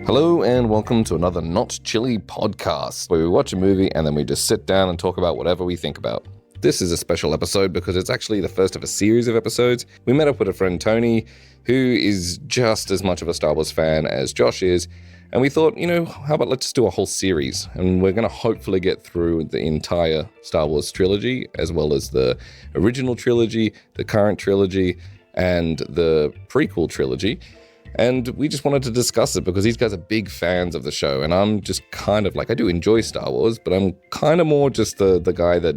Hello and welcome to another Not Chilly podcast, where we watch a movie and then we just sit down and talk about whatever we think about. This is a special episode because it's actually the first of a series of episodes. We met up with a friend, Tony, who is just as much of a Star Wars fan as Josh is, and we thought, how about let's just do a whole series, and we're going to hopefully get through the entire Star Wars trilogy, as well as the original trilogy, the current trilogy, and the prequel trilogy. And we just wanted to discuss it because these guys are big fans of the show, and I'm just kind of like, I do enjoy Star Wars, but I'm kind of more just the guy that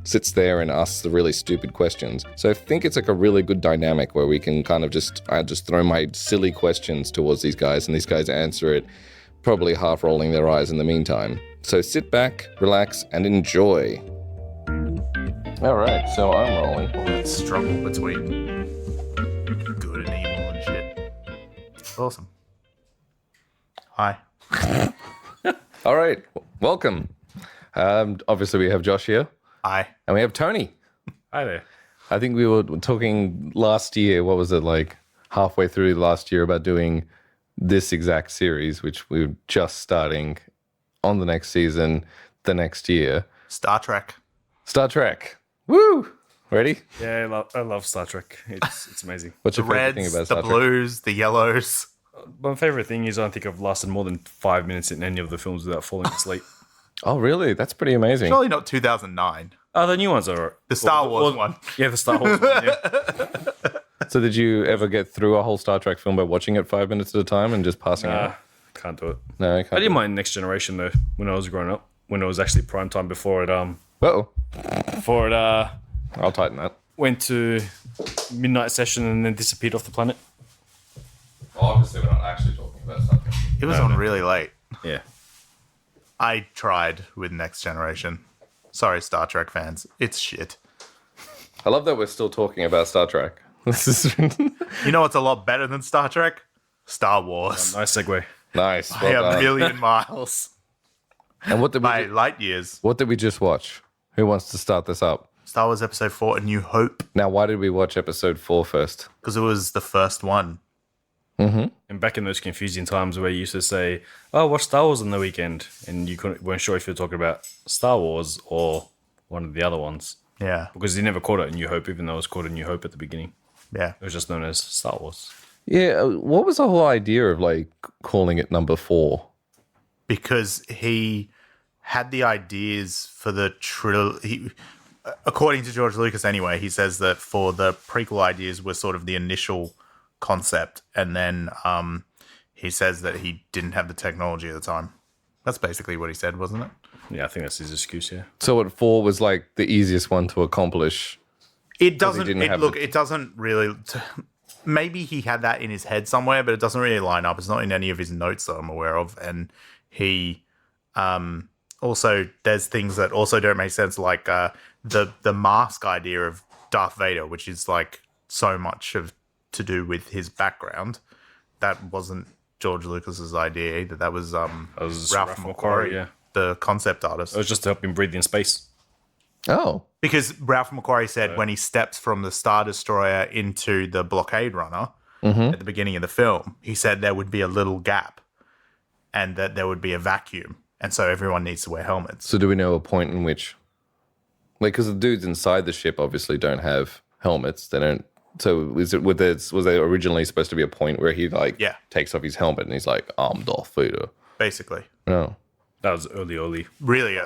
sits there and asks the really stupid questions. So I think it's like a really good dynamic where we can kind of I just throw my silly questions towards these guys, and these guys answer it, probably half rolling their eyes in the meantime. So sit back, relax, and enjoy. All right, so I'm rolling. Let's struggle between good and evil and shit. Awesome. Hi. All right, welcome. Obviously, we have Josh here. Hi. And we have Tony. Hi there. I think we were talking last year, what was it, like halfway through last year, about doing this exact series, which we're just starting on the next season, the next year. Star Trek. Star Trek. Woo! Ready? Yeah, I love Star Trek. It's amazing. What's The your favorite reds, thing about the Star Trek? blues, the yellows. My favorite thing is I don't think I've lasted more than 5 minutes in any of the films without falling asleep. Oh, really? That's pretty amazing. Surely not 2009. Oh, the new ones are alright. The Star Wars one. Yeah, the Star Wars one. Yeah. So did you ever get through a whole Star Trek film by watching it 5 minutes at a time and just passing out? Can't do it. No, I can't. I did my Next Generation though when I was growing up. When it was actually prime time before it Uh-oh. I'll tighten that. went to midnight session and then disappeared off the planet. Well, obviously we're not actually talking about Star Trek. It was on really late. Yeah. I tried with Next Generation. Sorry, Star Trek fans. It's shit. I love that we're still talking about Star Trek. This is You know what's a lot better than Star Trek? Star Wars. Nice segue. nice. By Well a done. million miles. And what did By we light years. what did we just watch? Who wants to start this up? Star Wars Episode 4, A New Hope. Now, why did we watch episode 4 first? Because it was the first one. And back in those confusing times where you used to say, "Oh, watch Star Wars on the weekend," and you weren't sure if you were talking about Star Wars or one of the other ones, Yeah. because you never called it A New Hope, even though it was called A New Hope at the beginning. Yeah. It was just known as Star Wars. Yeah, what was the whole idea of like calling it number 4? Because he had the ideas for the trilogy. According to George Lucas, anyway, he says that for the prequel ideas were sort of the initial concept, and then he says that he didn't have the technology at the time. That's basically what he said, wasn't it? Yeah, I think that's his excuse. Yeah. So what 4 was like the easiest one to accomplish. It doesn't. didn't have It doesn't really. Maybe he had that in his head somewhere, but it doesn't really line up. It's not in any of his notes that I'm aware of, and he also there's things that also don't make sense, like the mask idea of Darth Vader, which is like so much of to do with his background. That wasn't George Lucas's idea either. That was Ralph McQuarrie, yeah. the concept artist. It was just to help him breathe in space. Oh. Because Ralph McQuarrie said when he steps from the Star Destroyer into the blockade runner at the beginning of the film, he said there would be a little gap and that there would be a vacuum. And so everyone needs to wear helmets. So do we know a point in which, like, because the dudes inside the ship obviously don't have helmets. They don't. So was there originally supposed to be a point where he takes off his helmet and he's like, I'm Darth Vader? Basically. No. That was early. Really.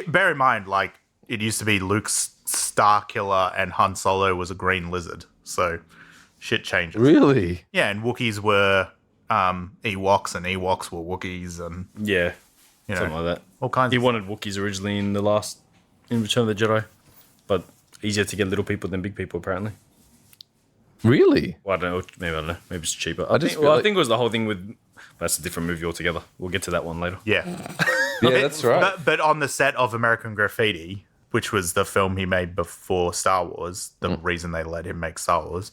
Bear in mind, like, it used to be Luke's Star Killer and Han Solo was a green lizard. So shit changes. Really? Yeah, and Wookiees were Ewoks and Ewoks were Wookiees and Yeah, you know, something like that. all kinds He of wanted Wookiees originally in Return of the Jedi, but easier to get little people than big people apparently. Really? Well, I don't know. Maybe it's cheaper. I think it was the whole thing with. That's a different movie altogether. We'll get to that one later. Yeah. Yeah, that's right. But on the set of American Graffiti, which was the film he made before Star Wars, the reason they let him make Star Wars,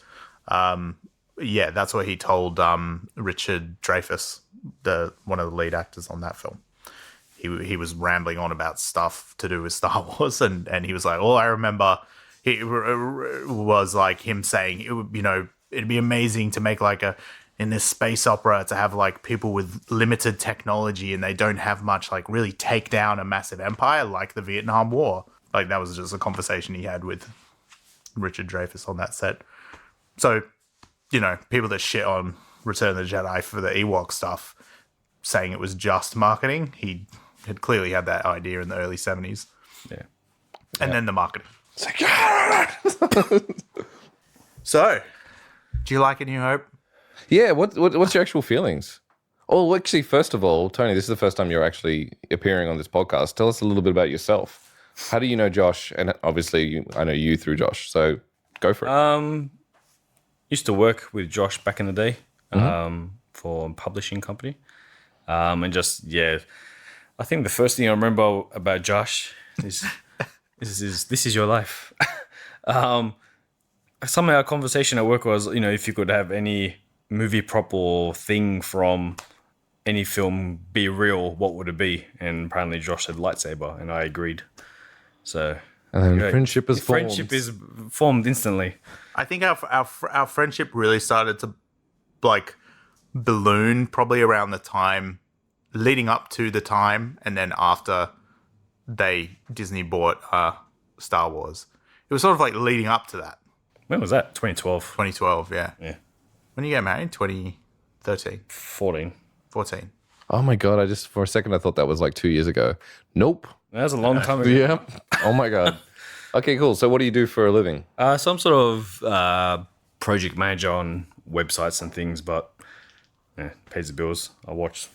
that's what he told Richard Dreyfuss, one of the lead actors on that film. He was rambling on about stuff to do with Star Wars, and he was like, all I remember it was like him saying, it would, it'd be amazing to make like a in this space opera to have like people with limited technology and they don't have much, like really take down a massive empire like the Vietnam War. Like that was just a conversation he had with Richard Dreyfuss on that set. So, you know, people that shit on Return of the Jedi for the Ewok stuff, saying it was just marketing, he had clearly had that idea in the early 70s. Yeah. And then the marketing. It's like, So, do you like A New Hope? yeah, what's your actual feelings? Oh, actually, first of all, Tony, this is the first time you're actually appearing on this podcast. Tell us a little bit about yourself. How do you know Josh? And obviously, I know you through Josh. So go for it. Used to work with Josh back in the day for a publishing company. And just, yeah, I think the first thing I remember about Josh is this is your life. Somehow our conversation at work was, you know, if you could have any movie prop or thing from any film be real, what would it be? And apparently Josh said lightsaber, and I agreed. So And then friendship is formed. Friendship is formed instantly. I think our friendship really started to like balloon probably around the time leading up to the time, and then after Disney bought Star Wars. It was sort of like leading up to that. When was that? 2012. 2012, yeah. Yeah. When did you get married? 2013, 14. 14. Oh my God, for a second I thought that was like 2 years ago. Nope. That was a long time ago. Yeah. Oh my God. Okay, cool. So what do you do for a living? Some sort of project manager on websites and things, but pays the bills. I watch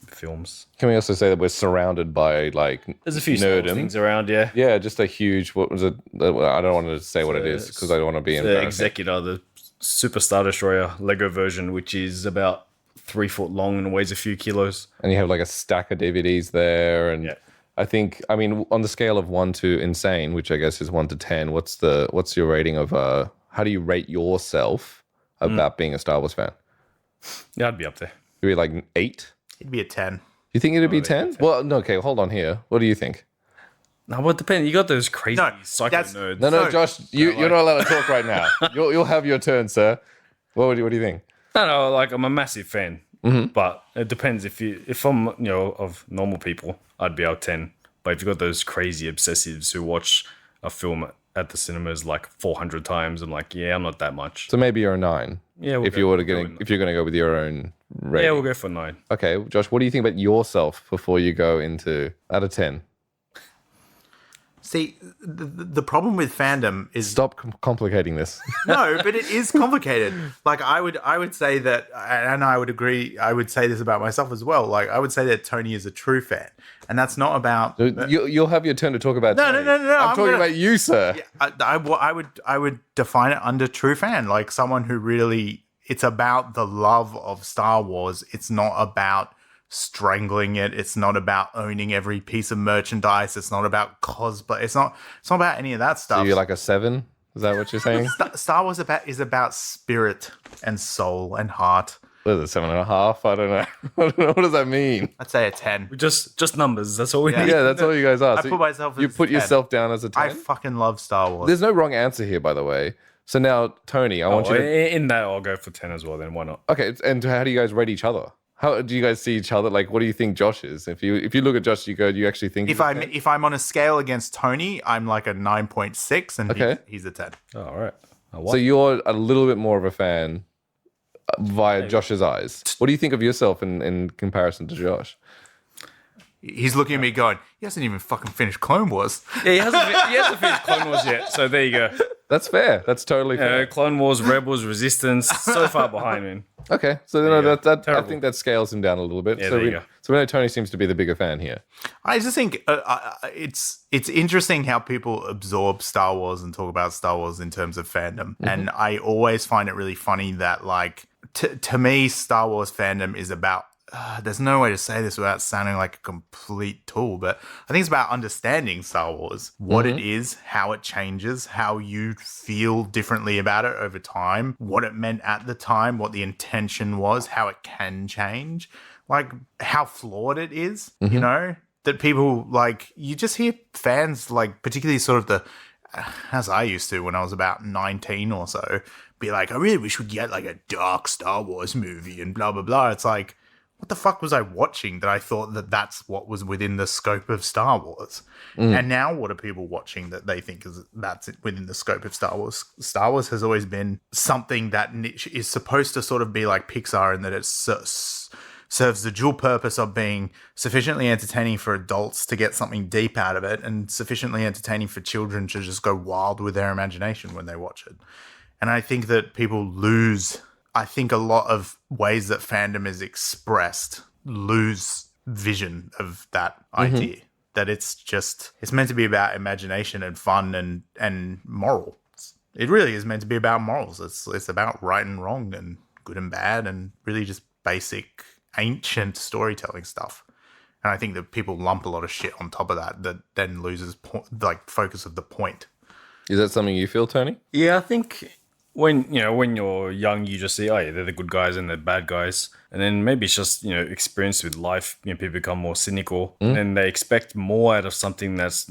films. Can we also say that we're surrounded by like There's a few Star Wars things around, yeah. Yeah, just a huge, what was it? I don't want to say what it is because I don't want to be The embarrassing. Executor, the Super Star Destroyer Lego version, which is about 3 foot long and weighs a few kilos. And you have like a stack of DVDs there. And Yeah. I mean, on the scale of 1 to insane, which I guess is 1 to 10, what's your rating of, how do you rate yourself about being a Star Wars fan? Yeah, I'd be up there. You'd be like 8? It'd be a 10. You think it'd be 10? Well, no, okay, hold on here. What do you think? No, well, it depends. You got those crazy psycho that's- nerds. No, So- Josh, you're not allowed to talk right now. You'll have your turn, sir. What do you think? No, like I'm a massive fan, but it depends. If I'm of normal people, I'd be out 10. But if you got those crazy obsessives who watch a film at the cinemas like 400 times, I'm like, yeah, I'm not that much. So maybe you're a 9. Yeah, if you're going to go with your own rating. Yeah, we'll go for 9. Okay, Josh, what do you think about yourself before you go into out of 10? See, the problem with fandom is Stop complicating this. no, but it is complicated. Like I would say that, and I would agree. I would say this about myself as well. Like I would say that Tony is a true fan, and that's not about. You'll have your turn to talk about. No. I'm talking about you, sir. I would define it under true fan, like someone who really. It's about the love of Star Wars. It's not about strangling it. It's not about owning every piece of merchandise. It's not about cosplay. It's not about any of that stuff. So you're like a 7? Is that what you're saying? Star Wars is about spirit and soul and heart. What is it, 7.5? I don't know. I don't know. What does that mean? I'd say a 10. Just numbers. That's all we need. Yeah, that's all you guys are. I So put myself. you as put 10. yourself down as a 10. I fucking love Star Wars. There's no wrong answer here, by the way. So now, Tony, I want you to. In that, I'll go for 10 as well. Then why not? Okay, and how do you guys rate each other? How do you guys see each other? Like, what do you think Josh is? If you look at Josh, you actually think if I'm on a scale against Tony, I'm like a 9.6, and Okay. he's a 10. Oh, all right. So you're a little bit more of a fan via Josh's eyes. What do you think of yourself in comparison to Josh? He's looking at me going, he hasn't even fucking finished Clone Wars. Yeah, he hasn't finished Clone Wars yet. So there you go. That's fair. That's totally fair. Clone Wars, Rebels, Resistance, so far behind, man. Okay, so I think that scales him down a little bit. Yeah, so there you go. So we know Tony seems to be the bigger fan here. I just think it's interesting how people absorb Star Wars and talk about Star Wars in terms of fandom. And I always find it really funny that, like, to me, Star Wars fandom is about there's no way to say this without sounding like a complete tool, but I think it's about understanding Star Wars, what it is, how it changes, how you feel differently about it over time, what it meant at the time, what the intention was, how it can change, like how flawed it is, you know, that people like, you just hear fans like, particularly sort of as I used to when I was about 19 or so, be like, I really wish we'd get like a dark Star Wars movie and blah, blah, blah. It's like, what the fuck was I watching that I thought that that's what was within the scope of Star Wars? And now what are people watching that they think that's within the scope of Star Wars? Star Wars has always been something that is supposed to sort of be like Pixar in that it serves the dual purpose of being sufficiently entertaining for adults to get something deep out of it and sufficiently entertaining for children to just go wild with their imagination when they watch it. And I think that people lose... I think a lot of ways that fandom is expressed lose vision of that idea. That it's meant to be about imagination and fun and moral. It really is meant to be about morals. It's about right and wrong and good and bad and really just basic ancient storytelling stuff. And I think that people lump a lot of shit on top of that then loses focus of the point. Is that something you feel, Tony? Yeah, I think when you're young, you just see, oh yeah, they're the good guys and they're bad guys, and then maybe it's just experience with life. People become more cynical, and then they expect more out of something that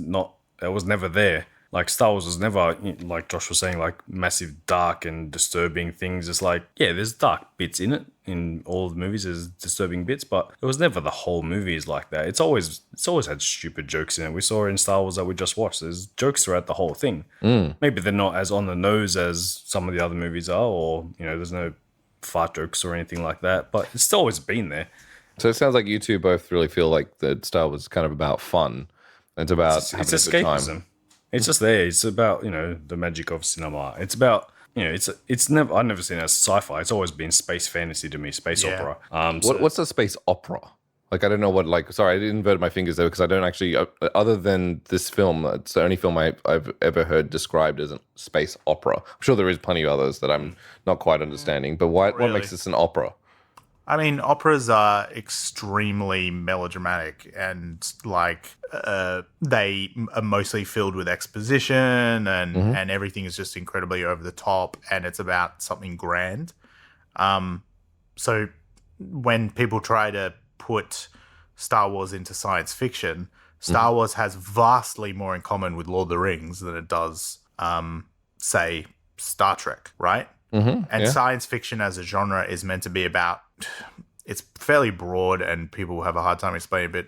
was never there. Like Star Wars was never, like Josh was saying, like massive dark and disturbing things. It's like, yeah, there's dark bits in it. In all the movies, there's disturbing bits, but it was never the whole movies like that. It's always had stupid jokes in it. We saw in Star Wars that we just watched. There's jokes throughout the whole thing. Maybe they're not as on the nose as some of the other movies are, or there's no fart jokes or anything like that. But it's always been there. So it sounds like you two both really feel like that Star Wars is kind of about fun. It's about having a good time. It's just there. It's about the magic of cinema. It's about it's never. I've never seen it as sci-fi. It's always been space fantasy to me, space opera. What's a space opera? Like I don't know what. Sorry, I didn't invert my fingers there because I don't actually. Other than this film, it's the only film I've ever heard described as a space opera. I'm sure there is plenty of others that I'm not quite understanding. But what makes this an opera? I mean, operas are extremely melodramatic and they are mostly filled with exposition and everything is just incredibly over the top and it's about something grand. So when people try to put Star Wars into science fiction, Star Wars has vastly more in common with Lord of the Rings than it does, say, Star Trek, right? And science fiction as a genre is meant to be about, it's fairly broad and people have a hard time explaining it, but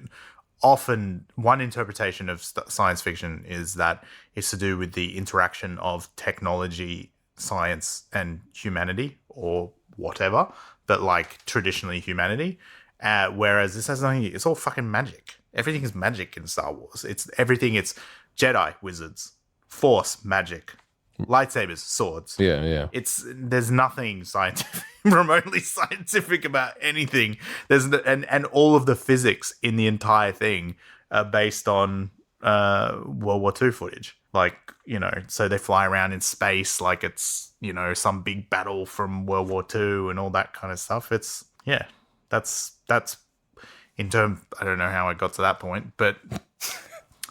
often one interpretation of science fiction is that it's to do with the interaction of technology, science, and humanity or whatever, but like traditionally humanity. Whereas this has nothing, it's all fucking magic. Everything is magic in Star Wars. It's Jedi, wizards, Force, magic. Lightsabers, swords. Yeah. There's nothing scientific, remotely scientific about anything. And all of the physics in the entire thing are based on World War II footage. So they fly around in space like it's some big battle from World War II and all that kind of stuff. That's in terms. I don't know how I got to that point, but.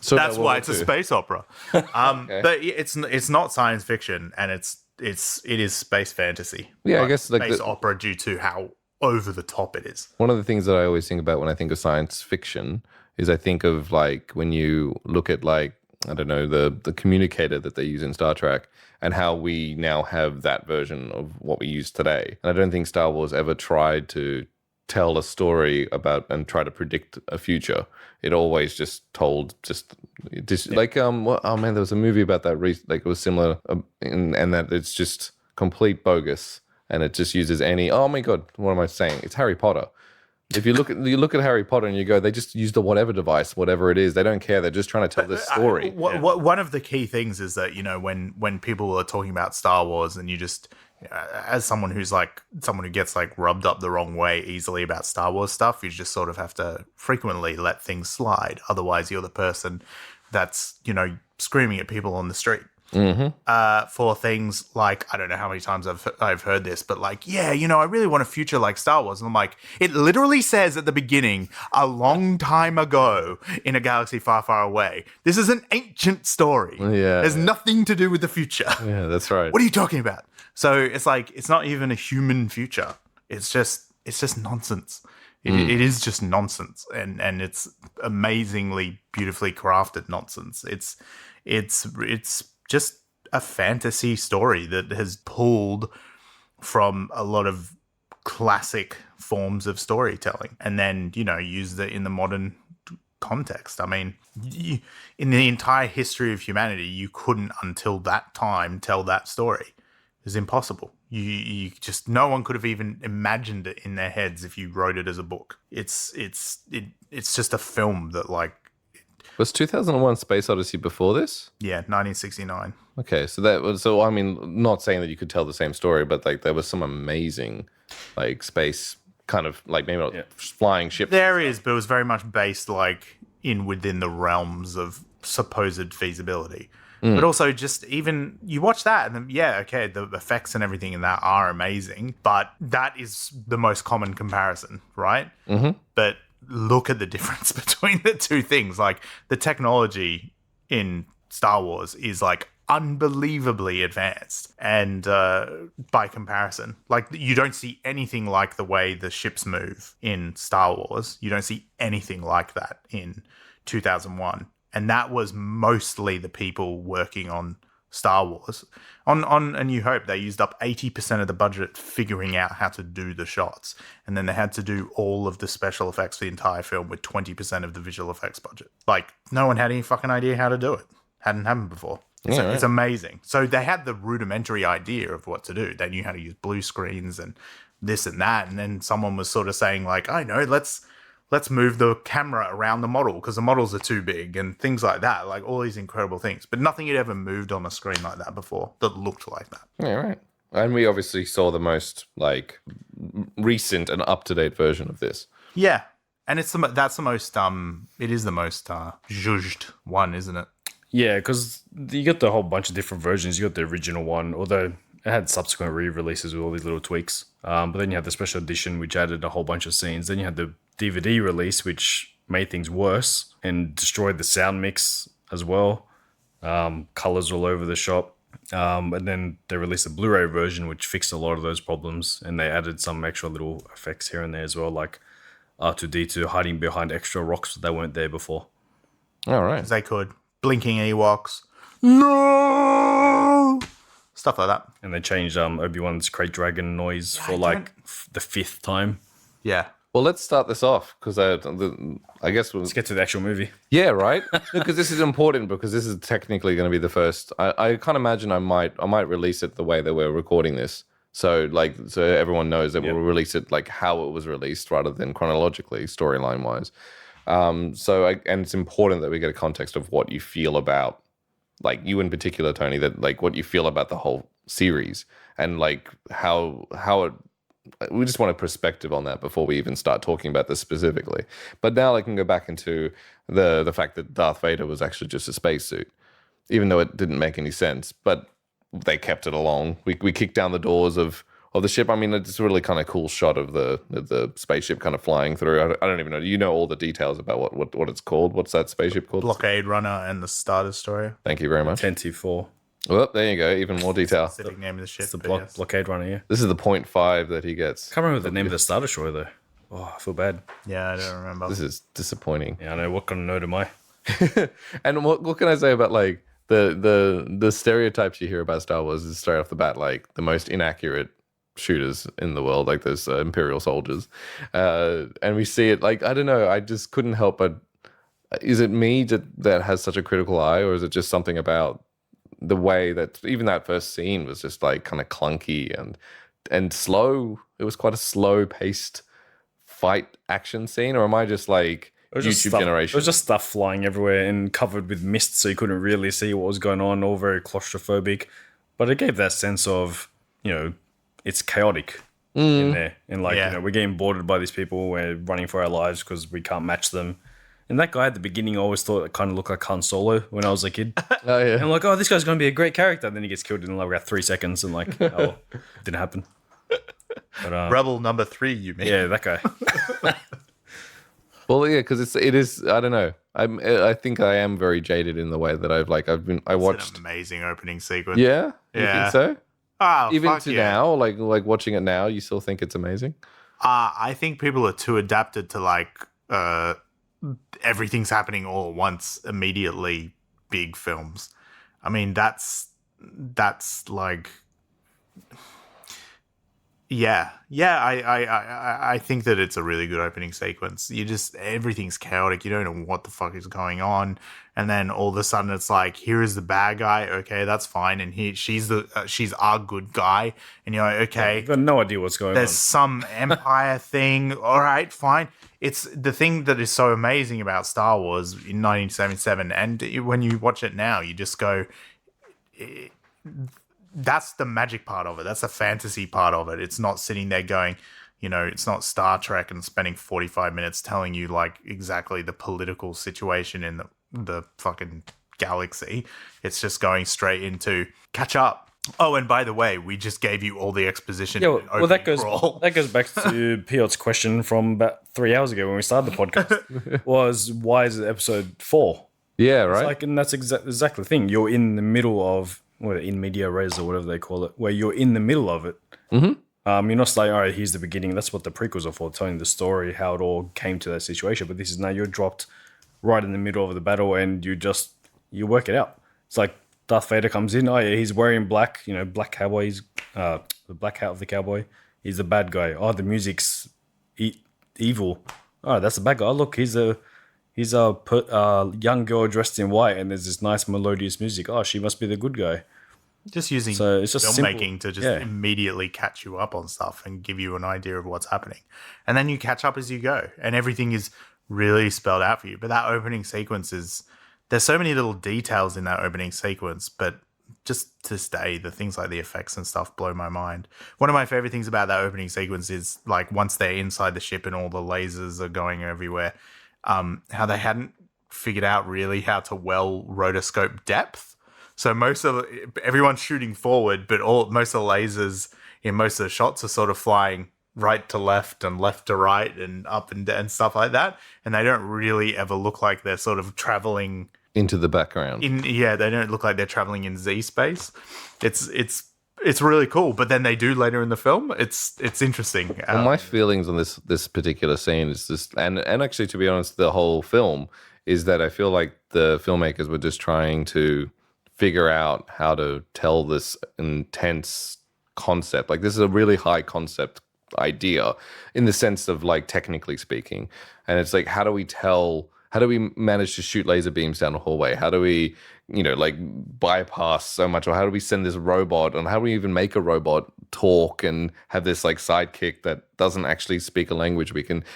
So that's why it's a space opera. Okay. But it's not science fiction, and it is space fantasy. Yeah, I guess space opera due to how over the top it is. One of the things that I always think about when I think of science fiction is I think of when you look at the communicator that they use in Star Trek and how we now have that version of what we use today. And I don't think Star Wars ever tried to tell a story about and try to predict a future. It always just told there was a movie about that it was similar and that it's just complete bogus and it just uses oh my god, what am I saying? It's Harry Potter. If you look at Harry Potter and you go, they just used a whatever device, whatever it is. They don't care. They're just trying to tell this story. One of the key things is that when people are talking about Star Wars and you just as someone who gets rubbed up the wrong way easily about Star Wars stuff, you just sort of have to frequently let things slide. Otherwise, you're the person that's screaming at people on the street for things like, I don't know how many times I've heard this, but I really want a future like Star Wars. And I'm like, it literally says at the beginning, a long time ago in a galaxy far, far away. This is an ancient story. Yeah, there's nothing to do with the future. Yeah, that's right. What are you talking about? So it's not even a human future. It's just nonsense. It is just nonsense, and it's amazingly beautifully crafted nonsense. It's just a fantasy story that has pulled from a lot of classic forms of storytelling and then, used it in the modern context. I mean, in the entire history of humanity, you couldn't until that time tell that story. It was impossible. You just, no one could have even imagined it in their heads if you wrote it as a book. It's just a film that Was 2001 Space Odyssey before this? Yeah, 1969. Okay, I mean, not saying that you could tell the same story, but there was some amazing space kind of maybe not flying ships. There is, but it was very much based within the realms of supposed feasibility. But also just even you watch that and then, the effects and everything in that are amazing, but that is the most common comparison, right? Mm-hmm. But look at the difference between the two things. The technology in Star Wars is unbelievably advanced, and by comparison, you don't see anything like the way the ships move in Star Wars. You don't see anything like that in 2001. And that was mostly the people working on Star Wars. On A New Hope, they used up 80% of the budget figuring out how to do the shots. And then they had to do all of the special effects for the entire film with 20% of the visual effects budget. No one had any fucking idea how to do it. Hadn't happened before. It's amazing. So they had the rudimentary idea of what to do. They knew how to use blue screens and this and that. And then someone was sort of saying I know, let's move the camera around the model because the models are too big and things like that. All these incredible things. But nothing had ever moved on a screen like that before that looked like that. Yeah, right. And we obviously saw the most recent and up-to-date version of this. Yeah. And it is the most zhuzhed one, isn't it? Yeah, because you got the whole bunch of different versions. You got the original one, although it had subsequent re-releases with all these little tweaks. But then you had the special edition, which added a whole bunch of scenes. Then you had the DVD release, which made things worse and destroyed the sound mix as well. Colors all over the shop. And then they released a Blu-ray version, which fixed a lot of those problems. And they added some extra little effects here and there as well, like R2-D2 hiding behind extra rocks that weren't there before. All right. As they could. Blinking Ewoks. No! Stuff like that. And they changed Obi-Wan's Crate Dragon noise for the 5th time. Yeah. Well, let's start this off because I guess let's get to the actual movie. Yeah, right. Because this is important because this is technically going to be the first. I can't imagine I might release it the way that we're recording this. So everyone knows that we'll release it how it was released rather than chronologically, storyline wise. And it's important that we get a context of what you feel about, you in particular, Tony, that what you feel about the whole series and how it. We just want a perspective on that before we even start talking about this specifically. But now I can go back into the fact that Darth Vader was actually just a spacesuit, even though it didn't make any sense. But they kept it along. We kicked down the doors of the ship. I mean, it's a really kind of cool shot of the spaceship kind of flying through. I don't even know. You know all the details about what it's called? What's that spaceship called? Blockade Runner and the Star Destroyer. Thank you very much. 10T4. Well, there you go. Even more detail. Specific name of the ship. It's the Blockade Runner, yeah. This is the 0.5 that he gets. Can't remember the name of the Star Destroyer, though. Oh, I feel bad. Yeah, I don't remember. This is disappointing. Yeah, I know. What kind of nerd am I? And what can I say about the stereotypes you hear about Star Wars is straight off the bat the most inaccurate shooters in the world, those Imperial soldiers. And we see it I don't know. I just couldn't help but. Is it me that has such a critical eye, or is it just something about the way that even that first scene was just kind of clunky and slow? It was quite a slow paced fight action scene, or am I just YouTube generation? It was just stuff flying everywhere and covered with mist, so you couldn't really see what was going on, all very claustrophobic. But it gave that sense of, it's chaotic in there. And we're getting boarded by these people, we're running for our lives because we can't match them. And that guy at the beginning, I always thought it kind of looked like Han Solo when I was a kid. Oh, yeah. And I'm oh, this guy's going to be a great character. And then he gets killed in about 3 seconds and it didn't happen. But, Rebel number 3, you mean? Yeah, that guy. Well, yeah, because it is. I don't know. I think I am very jaded in the way that I watched. It's an amazing opening sequence. Yeah, you think so? Oh, even to now, like watching it now, you still think it's amazing? I think people are too adapted to everything's happening all at once, immediately big films. I mean, that's that's like, I think that it's a really good opening sequence. Everything's chaotic. You don't know what the fuck is going on, and then all of a sudden it's like, here is the bad guy. Okay, that's fine, and she's our good guy, and you're like, okay, I've got no idea what's going on. there's some empire thing. All right, fine. It's the thing that is so amazing about Star Wars in 1977, and when you watch it now, you just go, that's the magic part of it. That's the fantasy part of it. It's not sitting there going, it's not Star Trek and spending 45 minutes telling you like exactly the political situation in the fucking galaxy. It's just going straight into catch up. Oh, and by the way, we just gave you all the exposition. Yeah, well, that goes back to Piot's question from about 3 hours ago when we started the podcast. Was why is it episode 4? Yeah, right. It's like, and that's exactly the thing. You're in the middle of in media res or whatever they call it, where you're in the middle of it. Mm-hmm. You're not saying, all right, here's the beginning. That's what the prequels are for, telling the story, how it all came to that situation. But this is now you're dropped right in the middle of the battle, and you work it out. It's like Darth Vader comes in. Oh yeah, he's wearing black. Black cowboy. The black hat of the cowboy. He's the bad guy. Oh, the music's evil. Oh, that's the bad guy. Oh, look, he's a young girl dressed in white, and there's this nice melodious music. Oh, she must be the good guy. Just using it's just filmmaking to just immediately catch you up on stuff and give you an idea of what's happening. And then you catch up as you go, and everything is really spelled out for you. But that opening sequence there's so many little details in that opening sequence, but just to this day, the things like the effects and stuff blow my mind. One of my favorite things about that opening sequence is like once they're inside the ship and all the lasers are going everywhere, how they hadn't figured out really how to rotoscope depth. So everyone's shooting forward, but most of the lasers in most of the shots are sort of flying right to left and left to right and up and down and stuff like that. And they don't really ever look like they're sort of traveling into the background. They don't look like they're traveling in Z space. It's really cool, but then they do later in the film. It's interesting. Well, my feelings on this particular scene is this, and actually, to be honest, the whole film is that I feel like the filmmakers were just trying to figure out how to tell this intense concept. Like, this is a really high concept idea in the sense of like technically speaking, and it's like, how do we manage to shoot laser beams down a hallway? How do we bypass so much? Or how do we send this robot? And how do we even make a robot talk and have this like sidekick that doesn't actually speak a language?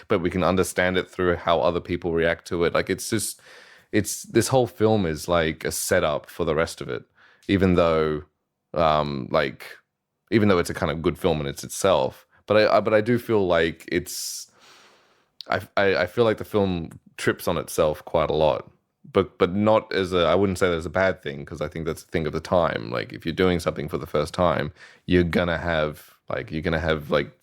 But we can understand it through how other people react to it. Like, this whole film is like a setup for the rest of it, even though it's a kind of good film in itself. But I do feel like I feel like the film trips on itself quite a lot. But not I wouldn't say that's a bad thing, because I think that's a thing of the time. Like, if you're doing something for the first time, you're gonna have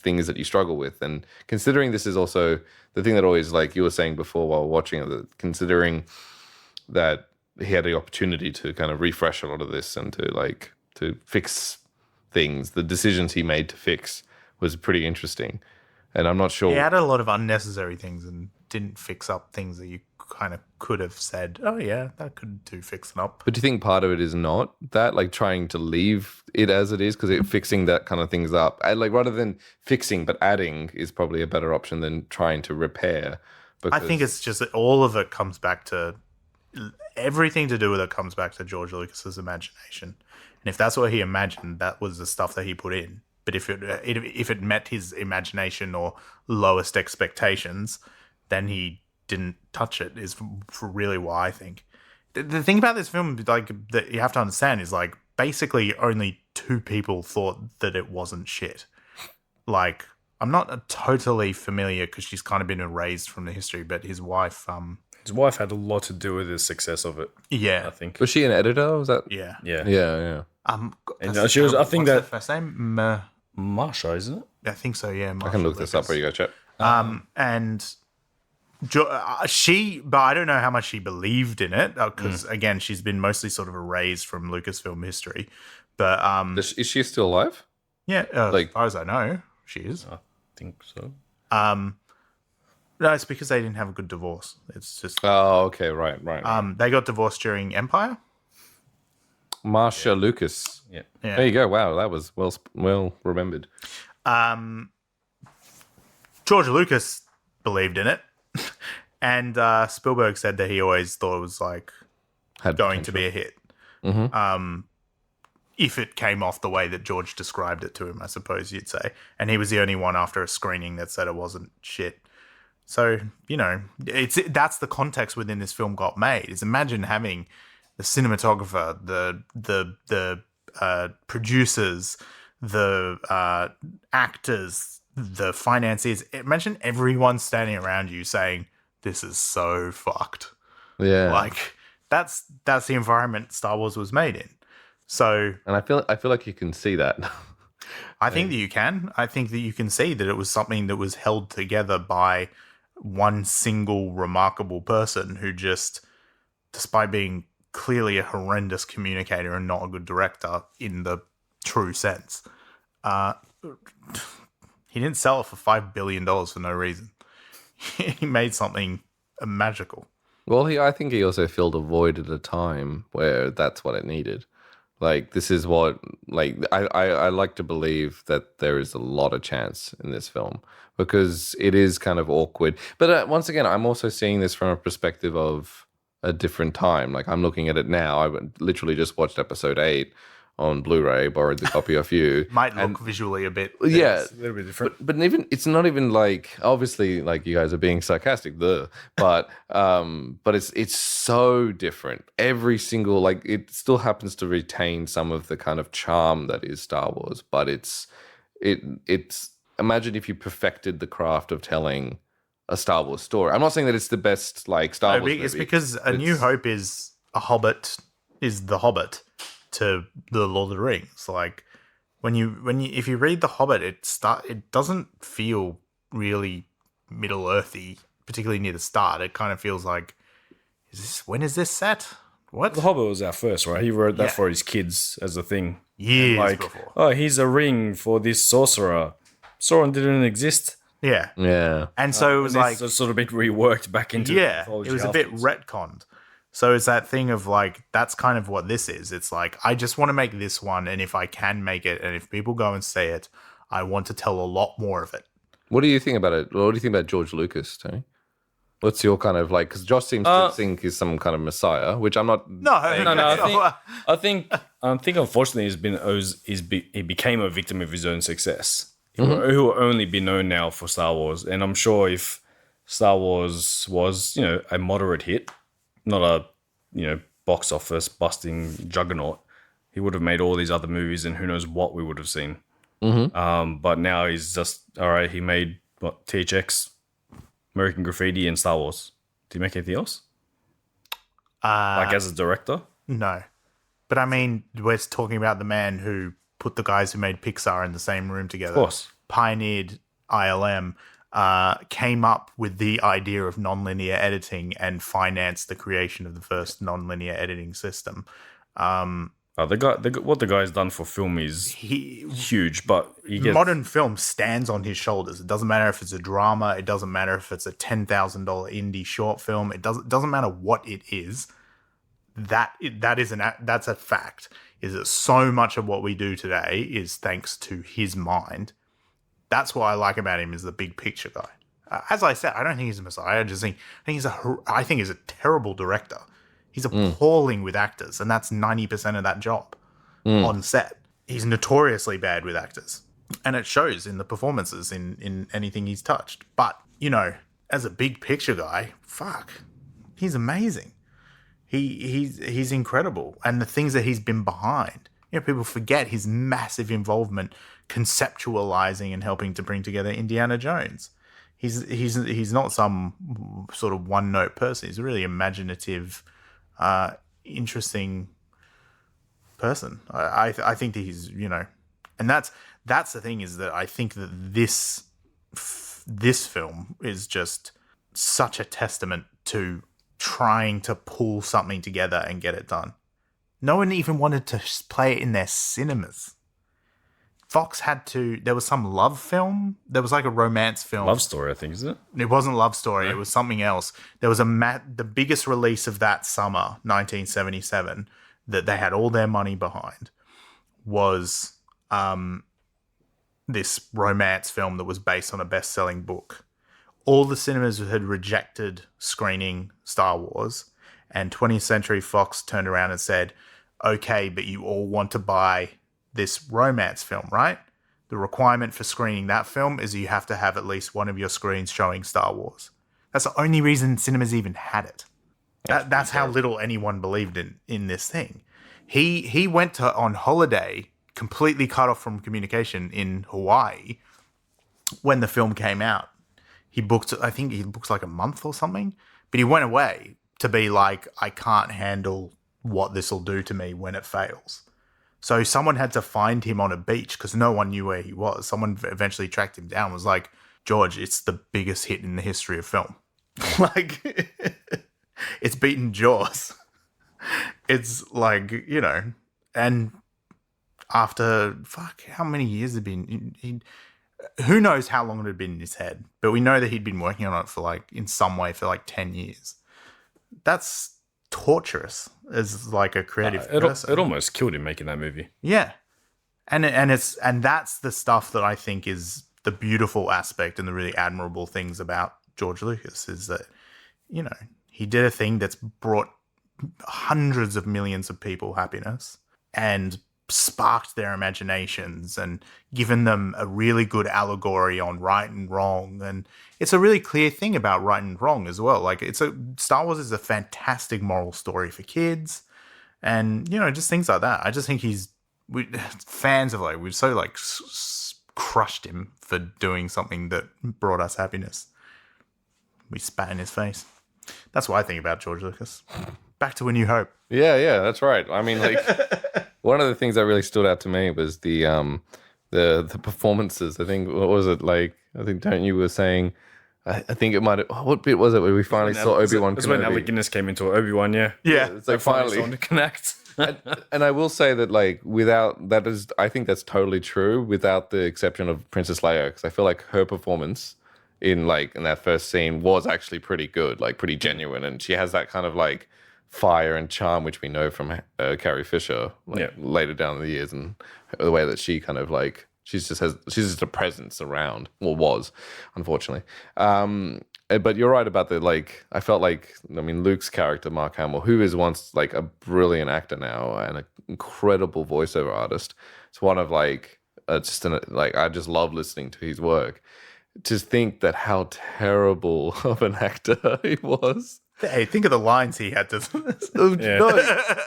things that you struggle with. And considering this is also the thing that always, like you were saying before while watching it, considering that he had the opportunity to kind of refresh a lot of this and to fix things, the decisions he made to fix was pretty interesting. And I'm not sure. He had a lot of unnecessary things and didn't fix up things that you kind of could have said, oh yeah, that could do fixing up. But do you think part of it is not that, like, trying to leave it as it is, because fixing that kind of things up, like, rather than fixing but adding is probably a better option than trying to repair? I think it's just that all of it comes back to, everything to do with it comes back to George Lucas's imagination. And if that's what he imagined, that was the stuff that he put in. But if it met his imagination or lowest expectations, then he didn't touch it, is really why I think. The thing about this film, like, that you have to understand is, like, basically only 2 people thought that it wasn't shit. Like, I'm not totally familiar because she's kind of been erased from the history, but his wife had a lot to do with the success of it. Yeah, I think. Was she an editor? Was that? Yeah. And she was. I think that her first name, Marsha, isn't it? I think so. Yeah, Marsha I can look this up. Where you go, check. And but I don't know how much she believed in it, because again, she's been mostly sort of erased from Lucasfilm history. But is she still alive? Yeah, as far as I know, she is. I think so. No, it's because they didn't have a good divorce. It's just okay, right. They got divorced during Empire. Marsha Lucas. Yeah. Yeah. There you go. Wow, that was well remembered. George Lucas believed in it, and Spielberg said that he always thought it was like Had going potential. to be a hit. If it came off the way that George described it to him, I suppose you'd say. And he was the only one after a screening that said it wasn't shit. So, you know, that's the context within this film got made. Is imagine having the cinematographer, the producers, the actors, the financiers. Imagine everyone standing around you saying, "This is so fucked." Yeah. Like that's the environment Star Wars was made in. So, And I feel like you can see that. I think that you can. I think that you can see that it was something that was held together by one single remarkable person who just, despite being clearly a horrendous communicator and not a good director in the true sense, he didn't sell it for $5 billion for no reason. He made something magical. Well, I think he also filled a void at a time where that's what it needed. Like, this is what, like, I like to believe that there is a lot of chance in this film because it is kind of awkward. But once again, I'm also seeing this from a perspective of a different time. Like, I'm looking at it now. I literally just watched episode 8 on Blu-ray, borrowed the copy off you. Might look visually a bit. Yeah, It's a little bit different. but even it's not even like, obviously, like, you guys are being sarcastic, but it's so different. Every single, like, it still happens to retain some of the kind of charm that is Star Wars, but it's imagine if you perfected the craft of telling a Star Wars story. I'm not saying that it's the best like Star Wars movie. It's because A New Hope is the Hobbit to the Lord of the Rings. Like if you read the Hobbit, it doesn't feel really Middle Earthy, particularly near the start. It kind of feels like, when is this set? What? The Hobbit was our first, right? He wrote that for his kids as a thing. Years Like, before. oh, here's a ring for this sorcerer. Sauron didn't exist. Yeah. Yeah. And so it was like, It's sort of been reworked back into mythology it was a bit afterwards. retconned. So it's that thing of like, that's kind of what this is. It's like, I just want to make this one, and if I can make it, and if people go and say it, I want to tell a lot more of it. What do you think about it? What do you think about George Lucas, Tony? What's your kind of like? Because Josh seems to think he's some kind of messiah, which I'm not. No. I think unfortunately he became a victim of his own success. He will only be known now for Star Wars, and I'm sure if Star Wars was a moderate hit, not a box office busting juggernaut, he would have made all these other movies, and who knows what we would have seen. But now he's just all right. He made THX, American Graffiti, and Star Wars. Did he make anything else? Like as a director? No. But I mean, we're talking about the man who put the guys who made Pixar in the same room together. Of course. Pioneered ILM, came up with the idea of nonlinear editing and financed the creation of the first nonlinear editing system. What the guy's done for film is huge, but Modern film stands on his shoulders. It doesn't matter if it's a drama. It doesn't matter if it's a $10,000 indie short film. It doesn't matter what it is. That's a fact. Is that so much of what we do today is thanks to his mind. That's what I like about him, is the big picture guy. As I said, I don't think he's a messiah. I think he's a terrible director. He's appalling with actors, and that's 90% of that job on set. He's notoriously bad with actors, and it shows in the performances in anything he's touched. But, as a big picture guy, he's amazing. He's incredible, and the things that he's been behind. People forget his massive involvement conceptualizing and helping to bring together Indiana Jones. He's not some sort of one note person. He's a really imaginative, interesting person. I think that he's and that's the thing, is that I think that this film is just such a testament to trying to pull something together and get it done. No one even wanted to play it in their cinemas. Fox there was some love film. There was like a romance film. Love Story, I think, isn't it? It wasn't Love Story. It was something else. There was the biggest release of that summer, 1977. that they had all their money behind was this romance film that was based on a best-selling book. All the cinemas had rejected screening Star Wars, and 20th Century Fox turned around and said, okay, but you all want to buy this romance film, right? The requirement for screening that film is you have to have at least one of your screens showing Star Wars. That's the only reason cinemas even had it. That's how little anyone believed in this thing. He went on holiday, completely cut off from communication in Hawaii when the film came out. I think he booked like a month or something, but he went away to be like, I can't handle what this will do to me when it fails. So someone had to find him on a beach because no one knew where he was. Someone eventually tracked him down, was like, George, it's the biggest hit in the history of film. Like, it's beaten Jaws. It's like, you know, and after, how many years had been, who knows how long it had been in his head, but we know that he'd been working on it for like, in some way, for like 10 years. That's torturous as like a creative person. It almost killed him making that movie. Yeah. And that's the stuff that I think is the beautiful aspect and the really admirable things about George Lucas, is that, you know, he did a thing that's brought hundreds of millions of people happiness and sparked their imaginations and given them a really good allegory on right and wrong. And it's a really clear thing about right and wrong as well. Like, Star Wars is a fantastic moral story for kids, and, you know, just things like that. I just think fans of, like, we've so like crushed him for doing something that brought us happiness. We spat in his face. That's what I think about George Lucas. Back to A New Hope. Yeah, that's right. I mean, like, one of the things that really stood out to me was the performances. I think, what was it like? I think you were saying, I think it might have, what bit was it where we finally saw Obi-Wan Kenobi? That's when Alec Guinness came into Obi-Wan, yeah. Yeah. It's like finally to connect. and I will say that, like, I think that's totally true, without the exception of Princess Leia, because I feel like her performance in that first scene was actually pretty good, like pretty genuine, and she has that kind of like fire and charm which we know from Carrie Fisher, like, later down in the years, and the way that she kind of like she's just a presence around, or was, unfortunately. But you're right about the, like, I felt like, I mean, Luke's character, Mark Hamill, who is once like a brilliant actor now and an incredible voiceover artist, it's one of like I just love listening to his work. To think that how terrible of an actor he was. Hey, think of the lines he had to. No,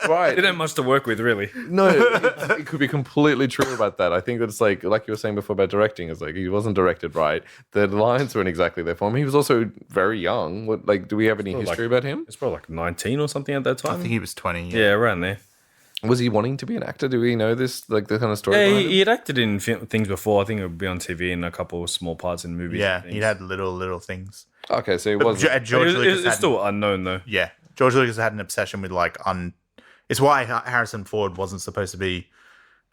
right. Didn't have much to work with, really. No, it could be completely true about that. I think that it's like you were saying before about directing. It's like he wasn't directed right. The lines weren't exactly there for him. He was also very young. What, like, do we have any history about him? It's probably like 19 or something at that time. I think he was 20. Yeah, around there. Was he wanting to be an actor? Do we know this, like, the kind of story? Yeah, he had acted in things before. I think it would be on TV in a couple of small parts in movies. Yeah, he had little things. Okay, so he wasn't. It's still unknown, though. Yeah, George Lucas had an obsession with, like, it's why Harrison Ford wasn't supposed to be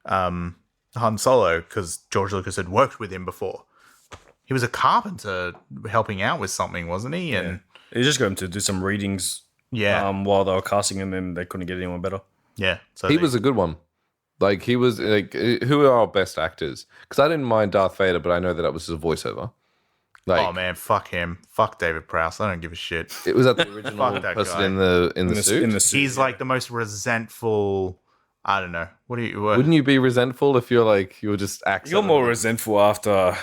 Han Solo, because George Lucas had worked with him before. He was a carpenter helping out with something, wasn't he? And he just got him to do some readings. Yeah. While they were casting him, and they couldn't get anyone better. Yeah, so he was a good one. Like, he was like, who are our best actors? Because I didn't mind Darth Vader, but I know that was his voiceover. Like, oh man, fuck him, fuck David Prowse. I don't give a shit. It was that the original that person guy. in the suit. In the suit, He's like the most resentful. I don't know. Wouldn't you be resentful if you're like you were just acting? He got more resentful after.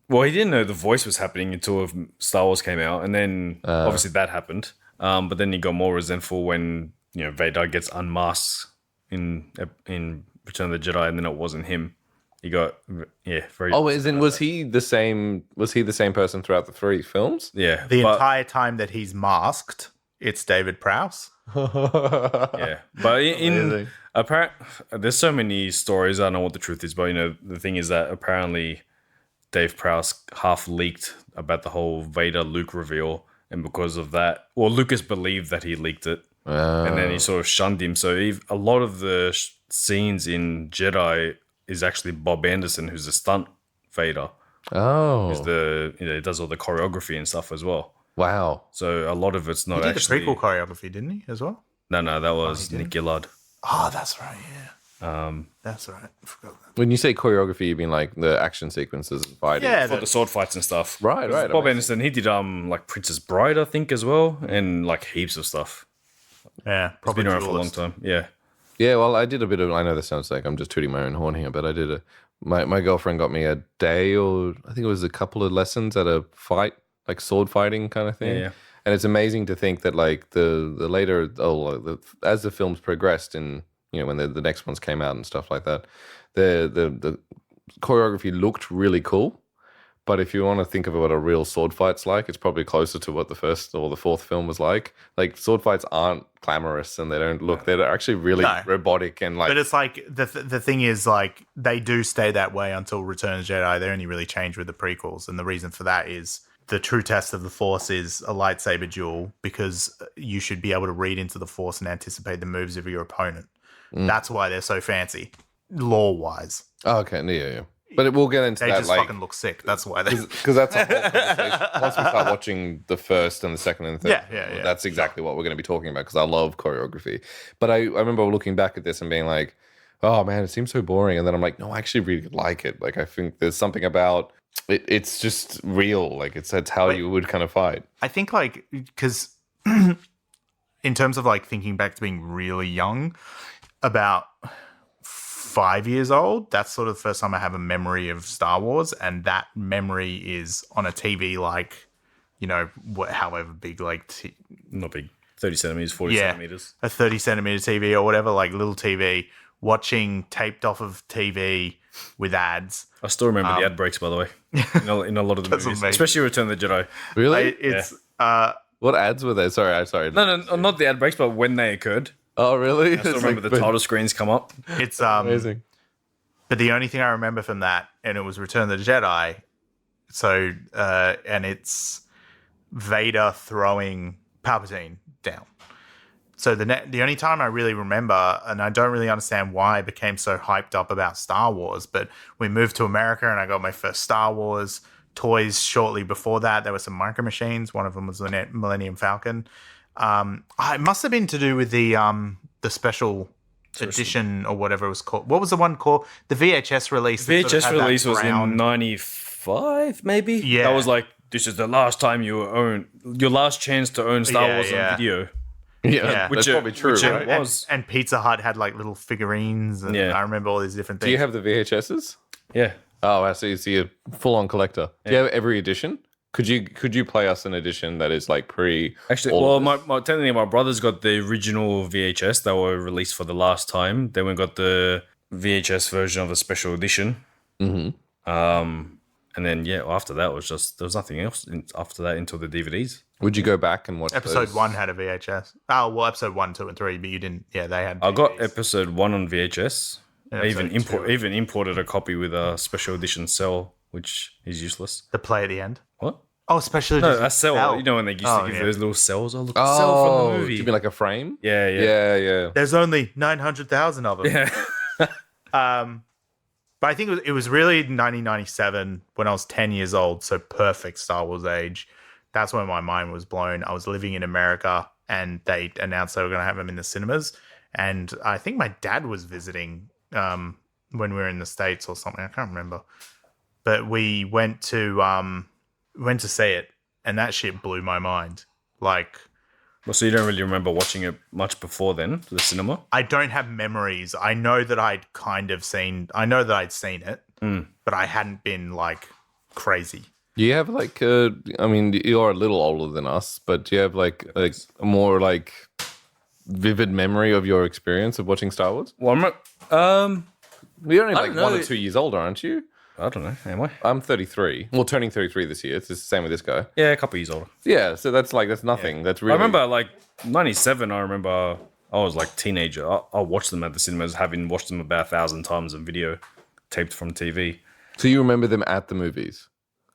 Well, he didn't know the voice was happening until Star Wars came out, and then obviously that happened. But then he got more resentful when, you know, Vader gets unmasked in Return of the Jedi, and then it wasn't him. He got very. Oh, was he the same? Was he the same person throughout the 3 films? Yeah, the entire time that he's masked, it's David Prowse. Yeah, but in there's so many stories. I don't know what the truth is, but, you know, the thing is that apparently Dave Prowse half leaked about the whole Vader Luke reveal, and because of that, well, Lucas believed that he leaked it, and then he sort of shunned him. So a lot of the scenes in Jedi is actually Bob Anderson, who's the stunt Vader. Oh, he does all the choreography and stuff as well. Wow. So a lot of it's not He did actually the prequel choreography, didn't he, as well? No, that was Nick Gillard. Oh, that's right. Yeah. That's right. I forgot that. When you say choreography, you mean like the action sequences and fighting? Yeah, For the sword fights and stuff. Right. Bob Anderson, he did like Princess Bride, I think, as well, and like heaps of stuff. yeah. It's been around for a long time. Yeah. Yeah, well, I did a bit of. I know this sounds like I'm just tooting my own horn here, but I did a. My girlfriend got me a day, or I think it was a couple of lessons at a fight, like sword fighting kind of thing. Yeah. And it's amazing to think that like the later, as the films progressed, and when the next ones came out and stuff like that, the choreography looked really cool. But if you want to think of what a real sword fight's like, it's probably closer to what the first or the fourth film was like. Like sword fights aren't glamorous and they don't look, they're actually really robotic and like. But it's like the thing is like they do stay that way until Return of the Jedi. They only really change with the prequels. And the reason for that is the true test of the Force is a lightsaber duel because you should be able to read into the Force and anticipate the moves of your opponent. That's why they're so fancy, lore-wise. Oh, okay, yeah. But we'll get into they that. Just fucking look sick. That's why they. Because that's a whole conversation. Once we start watching the first and the second and the third, yeah. That's exactly what we're going to be talking about. Because I love choreography. But I remember looking back at this and being like, "Oh man, it seems so boring." And then I'm like, "No, I actually really like it. Like I think there's something about it. It's just real. Like that's how you would kind of fight." I think like because in terms of like thinking back to being really young, about 5 years old, that's sort of the first time I have a memory of Star Wars, and that memory is on a TV like, however big, like not big, 30 centimeters, 40 centimeters, a 30 centimeter TV or whatever, like little TV, watching taped off of TV with ads. I still remember the ad breaks, by the way, in a lot of the movies, amazing. Especially Return of the Jedi. Really? What ads were there? Sorry. No, not the ad breaks, but when they occurred. Oh, really? I still remember the title screens come up. It's amazing. But the only thing I remember from that, and it was Return of the Jedi. So, and it's Vader throwing Palpatine down. So the only time I really remember, and I don't really understand why I became so hyped up about Star Wars, but we moved to America and I got my first Star Wars toys shortly before that. There were some Micro Machines. One of them was the Millennium Falcon. It must have been to do with the special edition or whatever it was called. What was the one called? The VHS release. The VHS release was in 95, maybe? Yeah. That was like, this is the last time your last chance to own Star Wars on video. Yeah, that's probably true, right? It was. And Pizza Hut had like little figurines, and I remember all these different things. Do you have the VHSs? Yeah. Oh, I see. So you're full-on collector. Do you have every edition? Could you play us an edition that is like pre? Actually, well, technically, my brother's got the original VHS that were released for the last time. Then we got the VHS version of the special edition. Mm-hmm. And then after that was just there was nothing else after that until the DVDs. Would you go back and watch Episode 1 had a VHS? Oh, well, episode 1, 2, and 3, but you didn't. Yeah, they had. I got episode 1 on VHS. I even imported a copy with a special edition cell, which is useless. The play at the end. What? Oh, special edition. No, a cell. You know when they used to give those little cells? Oh, look, a cell from the movie. Do you mean like a frame? Yeah. There's only 900,000 of them. Yeah. But I think it was really 1997 when I was 10 years old, so perfect Star Wars age. That's when my mind was blown. I was living in America, and they announced they were going to have them in the cinemas. And I think my dad was visiting when we were in the States or something. I can't remember. But we went to see it, and that shit blew my mind. Like, well, so you don't really remember watching it much before then, the cinema? I don't have memories. I know that I'd seen it, but I hadn't been like crazy. Do you have like, I mean, you're a little older than us, but do you have like a more like vivid memory of your experience of watching Star Wars? Well, You're only like 1 or 2 years older, aren't you? I don't know. Am I? I'm 33. Well, turning 33 this year. It's the same with this guy. Yeah, a couple of years older. Yeah, so that's nothing. Yeah. That's really. I remember like 97. I remember I was like teenager. I watched them at the cinemas, having watched them about 1,000 times on video, taped from TV. So you remember them at the movies?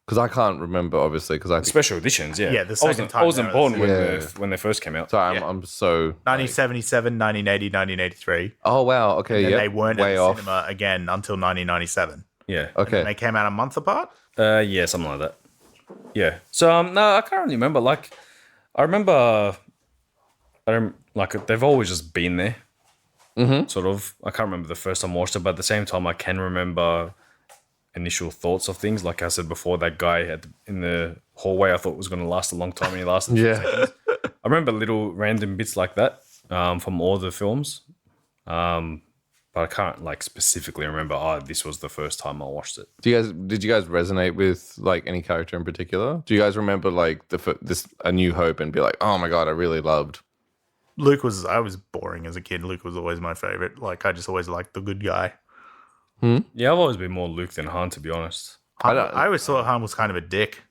Because I can't remember, obviously. Because special editions, yeah. Yeah, the second time. I wasn't born when they first came out. So I'm so 1977, 1980, 1983. Oh wow, okay, yeah. They weren't at the cinema again until 1997. Yeah. Okay. And they came out a month apart? Yeah, something like that. Yeah. So no, I can't really remember. Like I remember they've always just been there. Sort of. I can't remember the first time I watched it, but at the same time, I can remember initial thoughts of things. Like I said before, that guy in the hallway I thought was going to last a long time, and he lasted 2 seconds. I remember little random bits like that from all the films. But I can't like specifically remember. This was the first time I watched it. Did you guys resonate with like any character in particular? Do you guys remember like this A New Hope and be like, oh my god, I really loved? I was boring as a kid. Luke was always my favorite. Like I just always liked the good guy. Yeah, I've always been more Luke than Han, to be honest. I always thought Han was kind of a dick.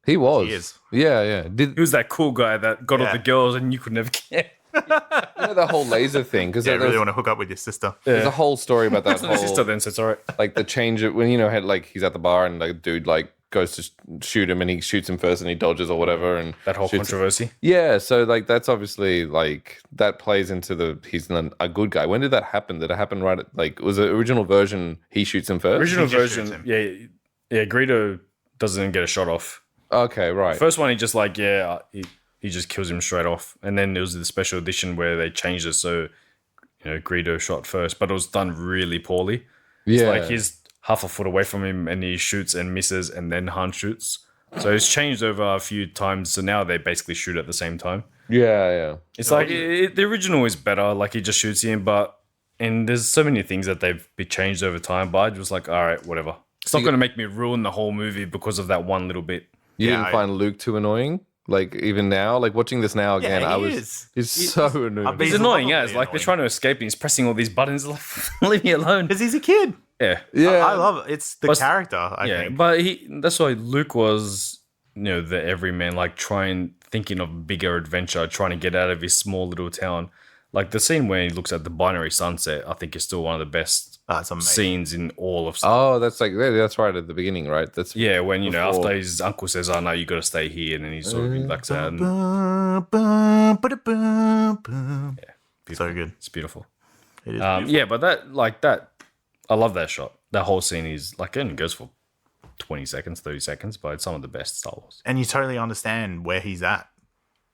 He was. He is. Yeah. He was that cool guy that got all the girls and you could never care. The whole laser thing, because I really want to hook up with your sister. There's a whole story about that. My sister then, so it's all right. Like the change of when had like he's at the bar and like dude like goes to shoot him and he shoots him first and he dodges or whatever and That whole controversy. Yeah, so like that's obviously like that plays into he's a good guy. When did that happen? Did it happen right at, like was the original version he shoots him first? Original version, yeah. Greedo doesn't get a shot off. Okay, right. First one, he just like he just kills him straight off, and then there was the special edition where they changed it so Greedo shot first, but it was done really poorly. Yeah, it's like he's half a foot away from him and he shoots and misses, and then Han shoots. So it's changed over a few times. So now they basically shoot at the same time. Yeah. It's like the original is better. Like he just shoots him, and there's so many things that they've been changed over time. But I was like, all right, whatever. It's not going to make me ruin the whole movie because of that one little bit. You didn't find Luke too annoying? Like even now, like watching this now again, he's so annoying. He's annoying as like they're trying to escape and he's pressing all these buttons. Like, leave me alone. Because he's a kid. Yeah. I love it. It's the character, I think. But that's why Luke was, the everyman, like thinking of bigger adventure, trying to get out of his small little town. Like the scene where he looks at the binary sunset, I think is still one of the best scenes in all of Star Wars. Oh, that's like that's right at the beginning, right? That's when after his uncle says, "Oh no, you got to stay here," and then he sort of relaxes out. So good. It's beautiful. It is beautiful. Yeah, but that I love that shot. That whole scene is like it only goes for 20 seconds, 30 seconds, but it's some of the best Star Wars. And you totally understand where he's at.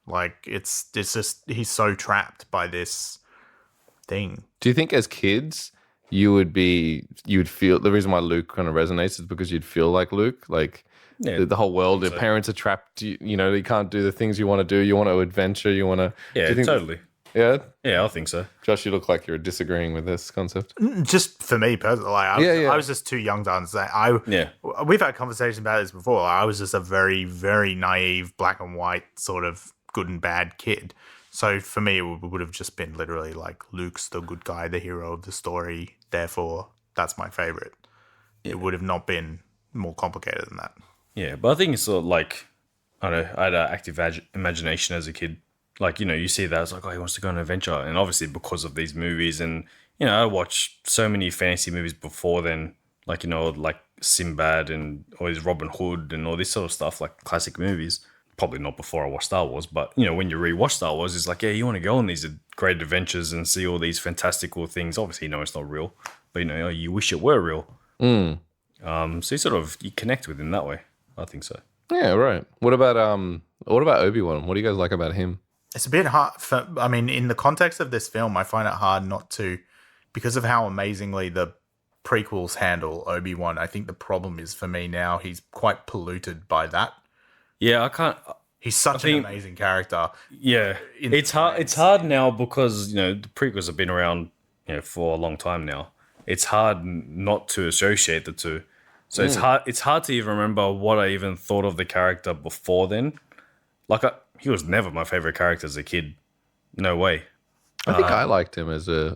Like it's just he's so trapped by this thing. Do you think as kids you'd feel the reason why Luke kind of resonates is because you'd feel like Luke, like the whole world, your parents are trapped. You can't do the things you want to do. You want to adventure. You want to. Yeah, totally. Yeah, I think so. Josh, you look like you're disagreeing with this concept. Just for me personally, I was just too young to understand. We've had conversations about this before. I was just a very, very naive black and white sort of good and bad kid. So for me, it would have just been literally like Luke's the good guy, the hero of the story. Therefore, that's my favorite. Yeah. It would have not been more complicated than that. Yeah, but I think it's sort of like, I don't know, I had an active imagination as a kid. Like, you see that, it's like, oh, he wants to go on an adventure. And obviously because of these movies and, I watched so many fantasy movies before then, like, like Sinbad and all these Robin Hood and all this sort of stuff, like classic movies. Probably not before I watched Star Wars, but, when you rewatch Star Wars, it's like, yeah, you want to go on these great adventures and see all these fantastical things. Obviously, it's not real, but, you wish it were real. So you connect with him that way. I think so. Yeah, right. What about Obi-Wan? What do you guys like about him? It's a bit hard. In the context of this film, I find it hard not to, because of how amazingly the prequels handle Obi-Wan. I think the problem is for me now, he's quite polluted by that. Yeah, I can't. He's such an amazing character. Yeah, it's hard. It's hard now because the prequels have been around for a long time now. It's hard not to associate the two. So it's hard. It's hard to even remember what I even thought of the character before then. Like he was never my favorite character as a kid. No way. I think I liked him as a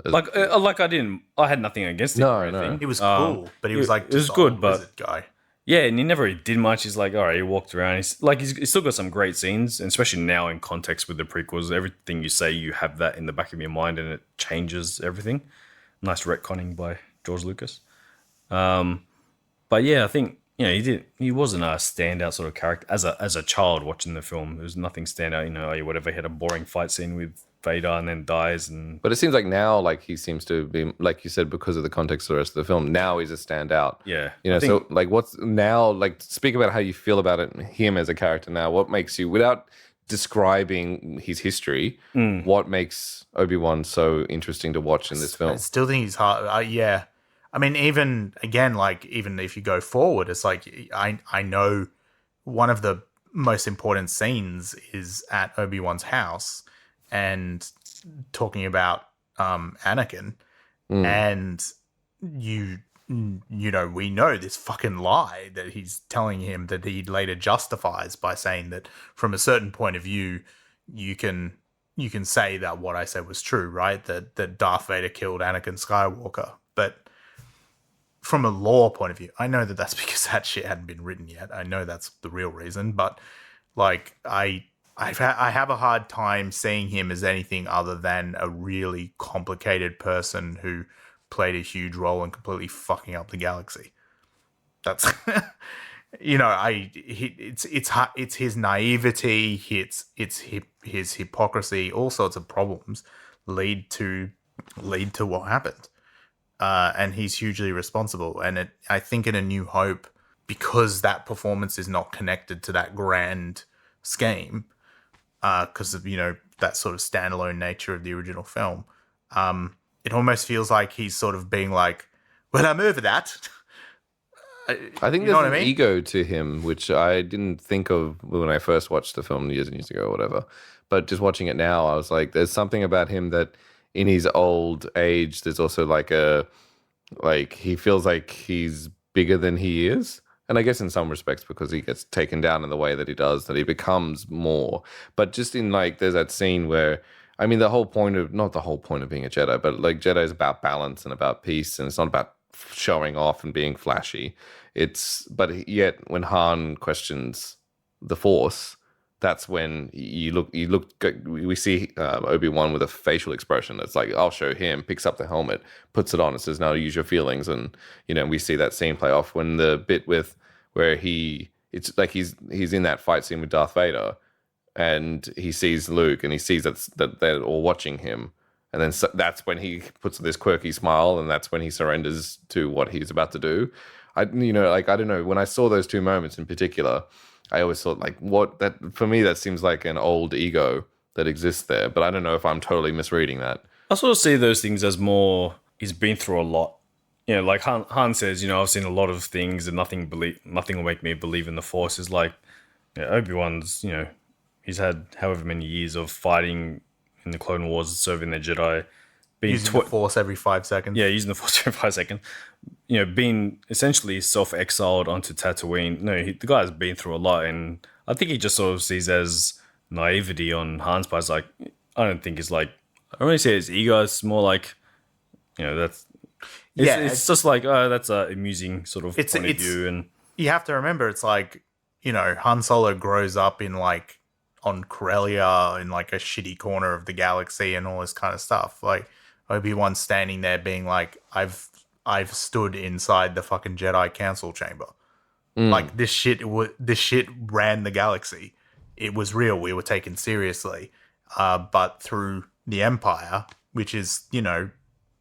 I had nothing against him. No. He was cool, but he was like it was good, but wizard guy. Yeah, and he never really did much. He's like, all right, he walked around. He's still got some great scenes, and especially now in context with the prequels. Everything you say, you have that in the back of your mind, and it changes everything. Nice retconning by George Lucas. But yeah, I think he wasn't a standout sort of character as a child watching the film. There was nothing standout. Whatever. He had a boring fight scene with Vader and then dies. But it seems like now, like he seems to be, like you said, because of the context of the rest of the film. Now he's a standout. Yeah. So like, what's now? Like, speak about how you feel about him as a character now. What makes you, without describing his history, what makes Obi-Wan so interesting to watch in this film? I still think he's hard. Yeah. I mean, even again, like even if you go forward, it's like I know one of the most important scenes is at Obi-Wan's house and talking about Anakin, and you know, we know this fucking lie that he's telling him that he later justifies by saying that from a certain point of view, you can say that what I said was true, right? That Darth Vader killed Anakin Skywalker, but from a lore point of view, I know that that's because that shit hadn't been written yet. I know that's the real reason, but like I have a hard time seeing him as anything other than a really complicated person who played a huge role in completely fucking up the galaxy. That's you know, it's his naivety, it's his hypocrisy, all sorts of problems lead to what happened. And he's hugely responsible. And I think in A New Hope, because that performance is not connected to that grand scheme, because of, you know, that sort of standalone nature of the original film, it almost feels like he's sort of being like, well, I'm over that. I think there's an ego to him, which I didn't think of when I first watched the film years and years ago or whatever. But just watching it now, I was like, there's something about him that in his old age, there's also he feels like he's bigger than he is. And I guess in some respects, because he gets taken down in the way that he does, that he becomes more. But just in there's that scene where, I mean, not the whole point of being a Jedi, but like Jedi is about balance and about peace, and it's not about showing off and being flashy. But yet when Han questions the Force, that's when we see Obi-Wan with a facial expression that's like, I'll show him, picks up the helmet, puts it on and says, now use your feelings. And, you know, we see that scene play off when the bit where it's like he's in that fight scene with Darth Vader and he sees Luke and he sees that they're all watching him. And then that's when he puts this quirky smile and that's when he surrenders to what he's about to do. I don't know, when I saw those two moments in particular, I always thought for me, that seems like an old ego that exists there, but I don't know if I'm totally misreading that. I sort of see those things as more, he's been through a lot. You know, like Han says, you know, I've seen a lot of things and nothing will make me believe in the Force. Is like, you know, Obi-Wan's, you know, he's had however many years of fighting in the Clone Wars, serving the Jedi, being using the Force every 5 seconds. Yeah, using the Force every 5 seconds. You know, being essentially self-exiled onto Tatooine. No, the guy's been through a lot, and I think he just sort of sees as naivety on Han's part. It's like, I don't think it's like, I don't really say it's ego. It's more like, you know, it's just like, that's a amusing sort of point of view. And you have to remember, it's like, you know, Han Solo grows up in like on Corellia in like a shitty corner of the galaxy and all this kind of stuff. Like Obi-Wan's standing there being like, I've stood inside the fucking Jedi Council chamber. Like this shit ran the galaxy. It was real. We were taken seriously. But through the Empire, which is, you know,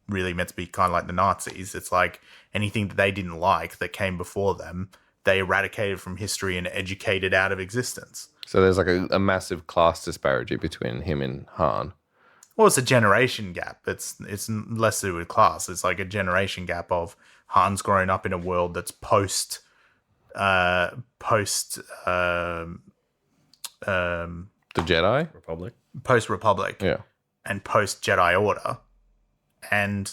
really meant to be kind of like the Nazis, it's like anything that they didn't like that came before them, they eradicated from history and educated out of existence. So there's like a massive class disparity between him and Han. Well, it's a generation gap. It's less to do with class. It's like a generation gap of Han's grown up in a world that's post The Jedi? Republic. Post-Republic. Yeah. And post-Jedi Order. And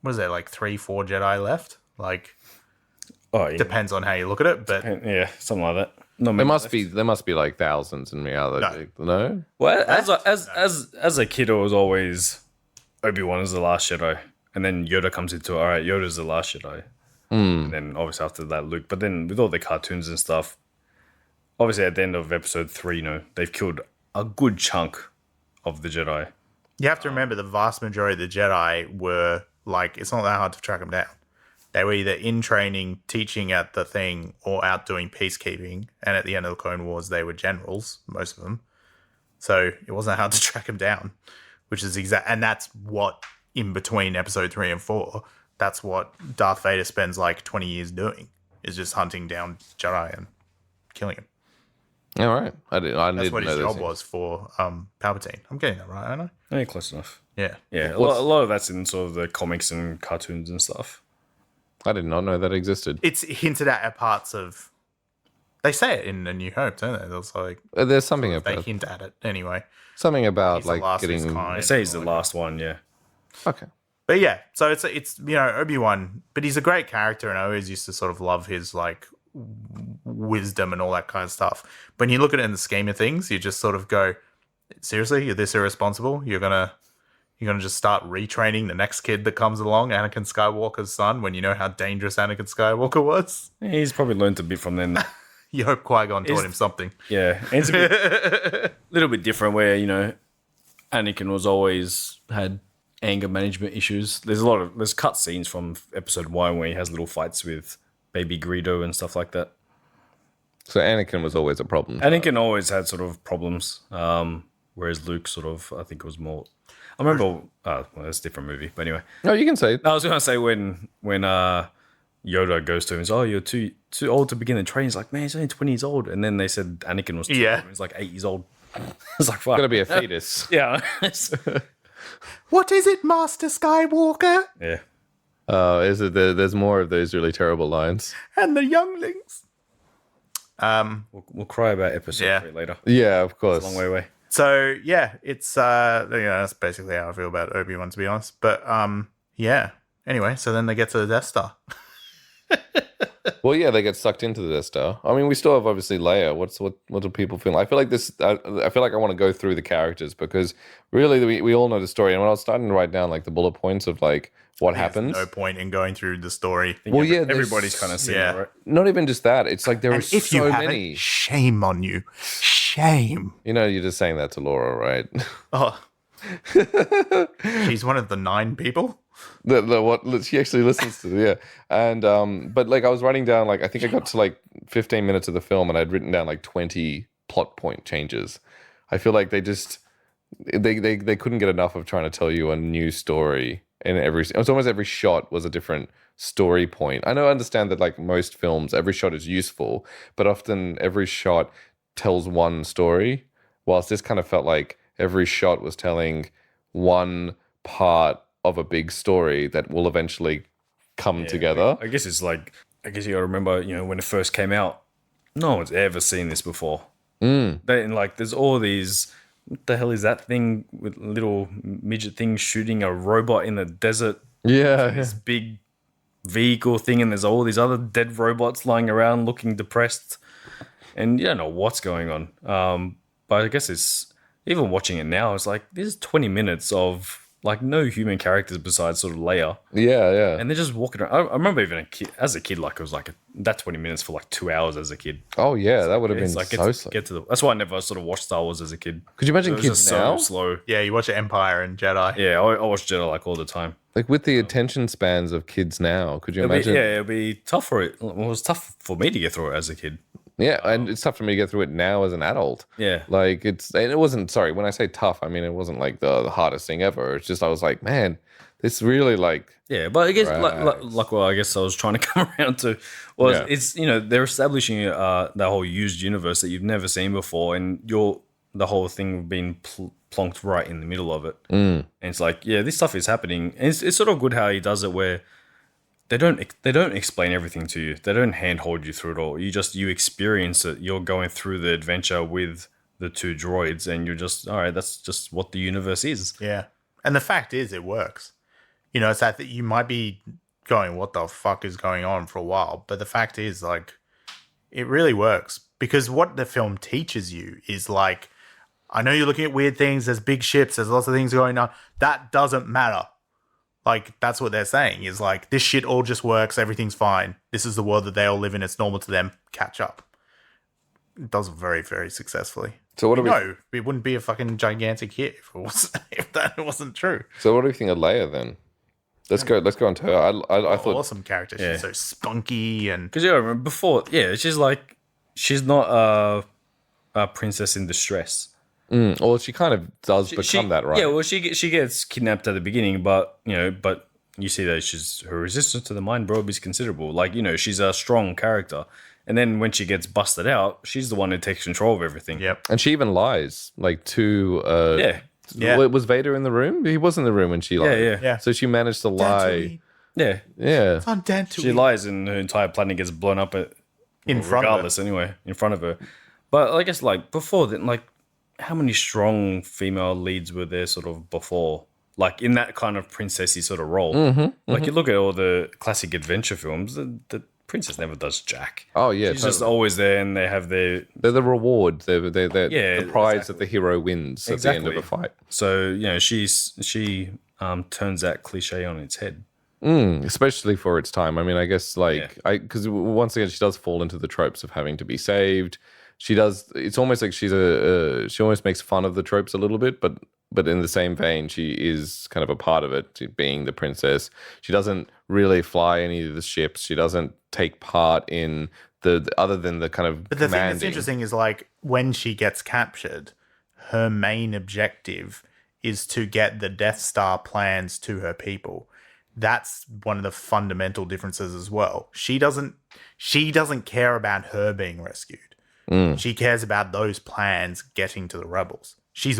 what is there, like 3-4 Jedi left? Like, depends on how you look at it, but yeah, something like that. There must be like thousands in reality. No? Well, as a kid, it was always Obi-Wan is the last Jedi, and then Yoda comes into all right, Yoda's the last Jedi, and then obviously after that Luke. But then with all the cartoons and stuff, obviously at the end of episode 3, you know, they've killed a good chunk of the Jedi. You have to remember the vast majority of the Jedi were like, it's not that hard to track them down. They were either in training, teaching at the thing, or out doing peacekeeping. And at the end of the Clone Wars, they were generals, most of them. So it wasn't hard to track them down, which is and that's what, in between episode 3 and 4, that's what Darth Vader spends like 20 years doing, is just hunting down Jedi and killing them. All right. I That's didn't what his know job this. was for Palpatine. I'm getting that right, aren't I? Yeah, close enough. Yeah. Yeah, a lot of that's in sort of the comics and cartoons and stuff. I did not know that existed. It's hinted at parts of. They say it in A New Hope, don't they? There's like There's something they about hint at it anyway. about He's the like last of his getting. kind. They say he's the last one, yeah. Okay. But yeah, so it's Obi-Wan, but he's a great character, and I always used to sort of love his like wisdom and all that kind of stuff. But when you look at it in the scheme of things, you just sort of go, seriously, you're this irresponsible? You're gonna just start retraining the next kid that comes along, Anakin Skywalker's son, when you know how dangerous Anakin Skywalker was? Yeah, he's probably learned a bit from them. You hope Qui-Gon taught him something. Yeah, and it's a little bit different where, Anakin was always had anger management issues. There's cut scenes from episode 1 where he has little fights with baby Greedo and stuff like that. So Anakin was always a problem. Anakin always had sort of problems, whereas Luke sort of, I think it was more... I remember... well, it's a different movie, but anyway. No, you can say it. I was going to say when Yoda goes to him, he's you're too old to begin the training. He's like, man, he's only 20 years old. And then they said Anakin was 2. Yeah. He's like 8 years old. It's like, fuck. Gotta be a fetus. Yeah. What is it, Master Skywalker? Yeah. Is it there's more of those really terrible lines? And the younglings. We'll cry about episode 3 later. Yeah, of course. It's a long way away. So yeah, it's that's basically how I feel about Obi-Wan, to be honest. But yeah. Anyway, so then they get to the Death Star. Well, yeah, they get sucked into the Death Star. I mean, we still have obviously Leia. What do people feel? I feel like this. I feel like I want to go through the characters because really we all know the story. And when I was starting to write down like the bullet points of like what happens, no point in going through the story. Well, yeah, everybody's kind of seen it, right? Not even just that. It's like there are And if so you haven't, many. shame on you. Shame. You're just saying that to Laura, right? Oh, she's one of the 9 people. What she actually listens to, yeah. And but like I was writing down like I think I got to like 15 minutes of the film and I'd written down like 20 plot point changes. I feel like they couldn't get enough of trying to tell you a new story in it's almost every shot was a different story point. I understand that like most films every shot is useful, but often every shot tells one story, whilst this kind of felt like every shot was telling one part of a big story that will eventually come together. I guess it's like, you gotta remember, when it first came out, no one's ever seen this before. There's all these, what the hell is that thing with little midget things shooting a robot in the desert? Yeah. This big vehicle thing, and there's all these other dead robots lying around looking depressed. And you don't know what's going on. But I guess it's, even watching it now, it's like, there's 20 minutes of like no human characters besides sort of Leia. Yeah. And they're just walking around. I remember even as a kid, like it was like that 20 minutes for like 2 hours as a kid. Oh yeah, that would have been It's like so slow. that's why I never sort of watched Star Wars as a kid. Could you imagine It was kids just now? so slow. Yeah, you watch Empire and Jedi. Yeah, I watch Jedi like all the time. Like with the attention spans of kids now, could you imagine? It'll be tough for it. Well, it was tough for me to get through it as a kid. Yeah, and it's tough for me to get through it now as an adult. Yeah. Like and it wasn't, sorry, when I say tough, I mean, it wasn't like the hardest thing ever. It's just, I was like, man, this really like. Yeah, but I guess Right. like what I guess I was trying to come around to was Yeah. it's they're establishing that whole used universe that you've never seen before, and the whole thing being plonked right in the middle of it. And it's like, yeah, this stuff is happening, and it's sort of good how he does it where they don't explain everything to you. They don't handhold you through it all. You experience it. You're going through the adventure with the 2 droids, and you're just, all right, that's just what the universe is. Yeah. And the fact is, it works. It's that you might be going, what the fuck is going on for a while? But the fact is, like, it really works. Because what the film teaches you is, like, I know you're looking at weird things, there's big ships, there's lots of things going on. That doesn't matter. Like, that's what they're saying, is like, this shit all just works, everything's fine. This is the world that they all live in, it's normal to them, catch up. It does very, very successfully. So what do we? No, it wouldn't be a fucking gigantic hit if that wasn't true. So what do we think of Leia then? Let's go on to her. I thought Awesome character. Yeah. She's so spunky and Because I remember before, she's not a princess in distress. well, she kind of does become that, right? Yeah, well, she gets kidnapped at the beginning, but you see that her resistance to the mind probe is considerable. Like, she's a strong character, And then when she gets busted out, she's the one who takes control of everything. Yep. And she even lies, like, to... Yeah. Was Vader in the room? He was in the room when she lied. Yeah. So she managed to lie. Yeah. Yeah. It's on Dantooine. She lies and her entire planet gets blown up In front of her. regardless anyway, in front of her. But I guess like before then, like how many strong female leads were there sort of before? Like in that kind of princessy sort of role. Like you look at all the classic adventure films, the princess never does jack. Oh, yeah. She's just always there and they have their... They're the reward. They're Yeah, the prize that the hero wins at the end of a fight. So, you know, she turns that cliche on its head. Especially for its time. I mean, I guess because once again, she does fall into the tropes of having to be saved. She does. It's almost like she's she almost makes fun of the tropes a little bit, but in the same vein, she is kind of a part of it, being the princess. She doesn't really fly any of the ships. She doesn't take part in the other than the kind of. But the thing that's interesting is like when she gets captured, her main objective is to get the Death Star plans to her people. That's one of the fundamental differences as well. She doesn't care about her being rescued. She cares about those plans getting to the rebels. She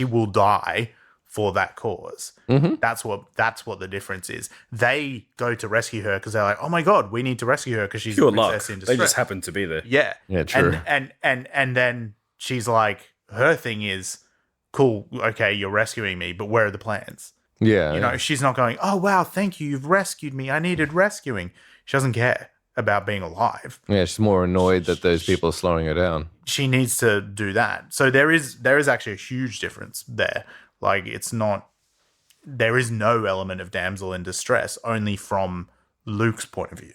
will die for that cause. That's what the difference is. They go to rescue her because they're like, oh my god, we need to rescue her because she's Pure a princess luck. in distress. They just happen to be there. Yeah. Yeah, true. And then she's like, her thing is, cool, okay, you're rescuing me, but where are the plans? Yeah. You know, she's not going, oh wow, thank you, you've rescued me. I needed rescuing. She doesn't care about being alive. Yeah, she's more annoyed that those people are slowing her down. She needs to do that. So there is actually a huge difference there. Like there is no element of damsel in distress, only from Luke's point of view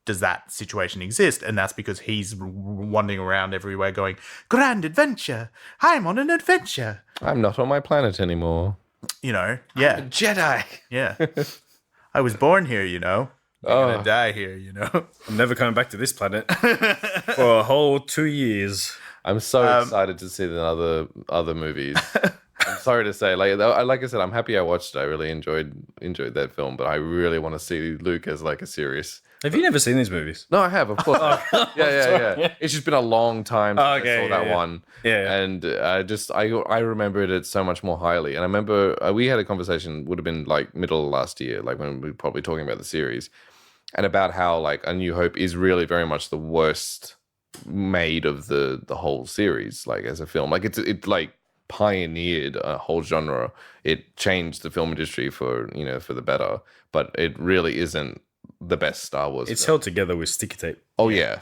does that situation exist, and that's because he's wandering around everywhere going, grand adventure, I'm on an adventure. I'm not on my planet anymore. You know, yeah. Jedi. Yeah. I was born here, you know. I'm gonna die here, you know. I'm never coming back to this planet for a whole 2 years. I'm so excited to see the other movies. I'm sorry to say, like I said, I'm happy I watched it. I really enjoyed that film, but I really want to see Luke as like a serious. Have you never seen these movies? No, I have, of course. Yeah. It's just been a long time since I saw that one. Yeah. And I remembered it so much more highly. And I remember we had a conversation, would have been like middle of last year, like when we were probably talking about the series, and about how like A New Hope is really very much the worst made of the whole series, like as a film. Like it like pioneered a whole genre. It changed the film industry for the better, but it really isn't the best Star Wars. It's held together with sticky tape. Oh yeah.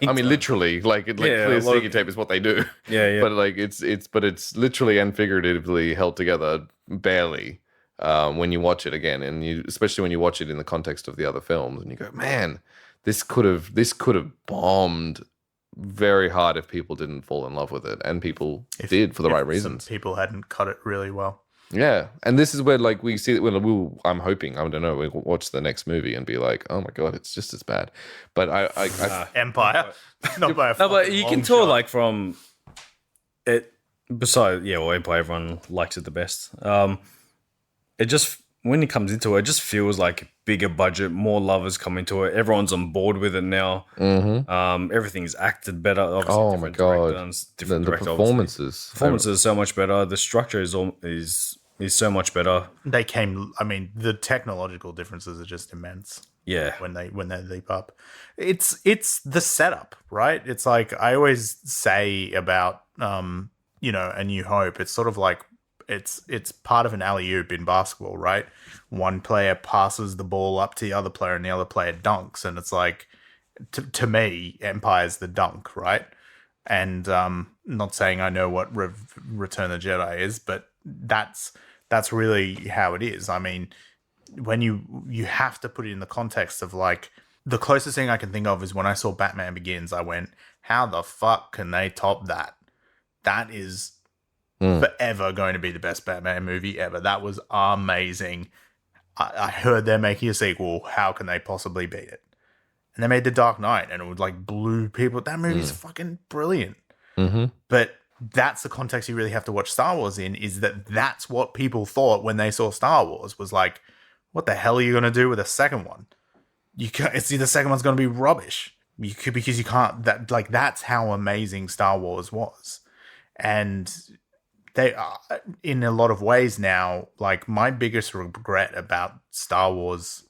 I mean, literally, clear sticky tape is what they do. Yeah. But like, it's literally and figuratively held together barely when you watch it again, and especially when you watch it in the context of the other films, and you go, man, this could have bombed very hard if people didn't fall in love with it, and people did for the right reasons. People hadn't cut it really well. Yeah, and this is where like we see it. I'm hoping, I don't know, we'll watch the next movie and be like, oh my god, it's just as bad. But I Empire, not by a no, but you long can tell shot. like from it. Besides, Empire, everyone likes it the best. It just when it comes into it, it just feels like bigger budget, more lovers come into it. Everyone's on board with it now. Everything's acted better. Obviously, oh my god, different the director, performances are so much better. The structure is so much better. The technological differences are just immense. Yeah, when they leap up, it's the setup, right? It's like I always say about A New Hope. It's sort of like it's part of an alley-oop in basketball, right? One player passes the ball up to the other player and the other player dunks, and it's like to me, Empire's the dunk, right? And not saying I know what Return of the Jedi is, but that's really how it is. I mean, when you have to put it in the context of like the closest thing I can think of is when I saw Batman Begins, I went, how the fuck can they top that? That is forever going to be the best Batman movie ever. That was amazing. I heard they're making a sequel. How can they possibly beat it? And they made The Dark Knight, and it would like blew people. That movie's fucking brilliant. But that's the context you really have to watch Star Wars in, is that's what people thought when they saw Star Wars, was like, what the hell are you going to do with a second one? The second one's going to be rubbish. because you can't, that's how amazing Star Wars was. And they are, in a lot of ways now, like, my biggest regret about Star Wars,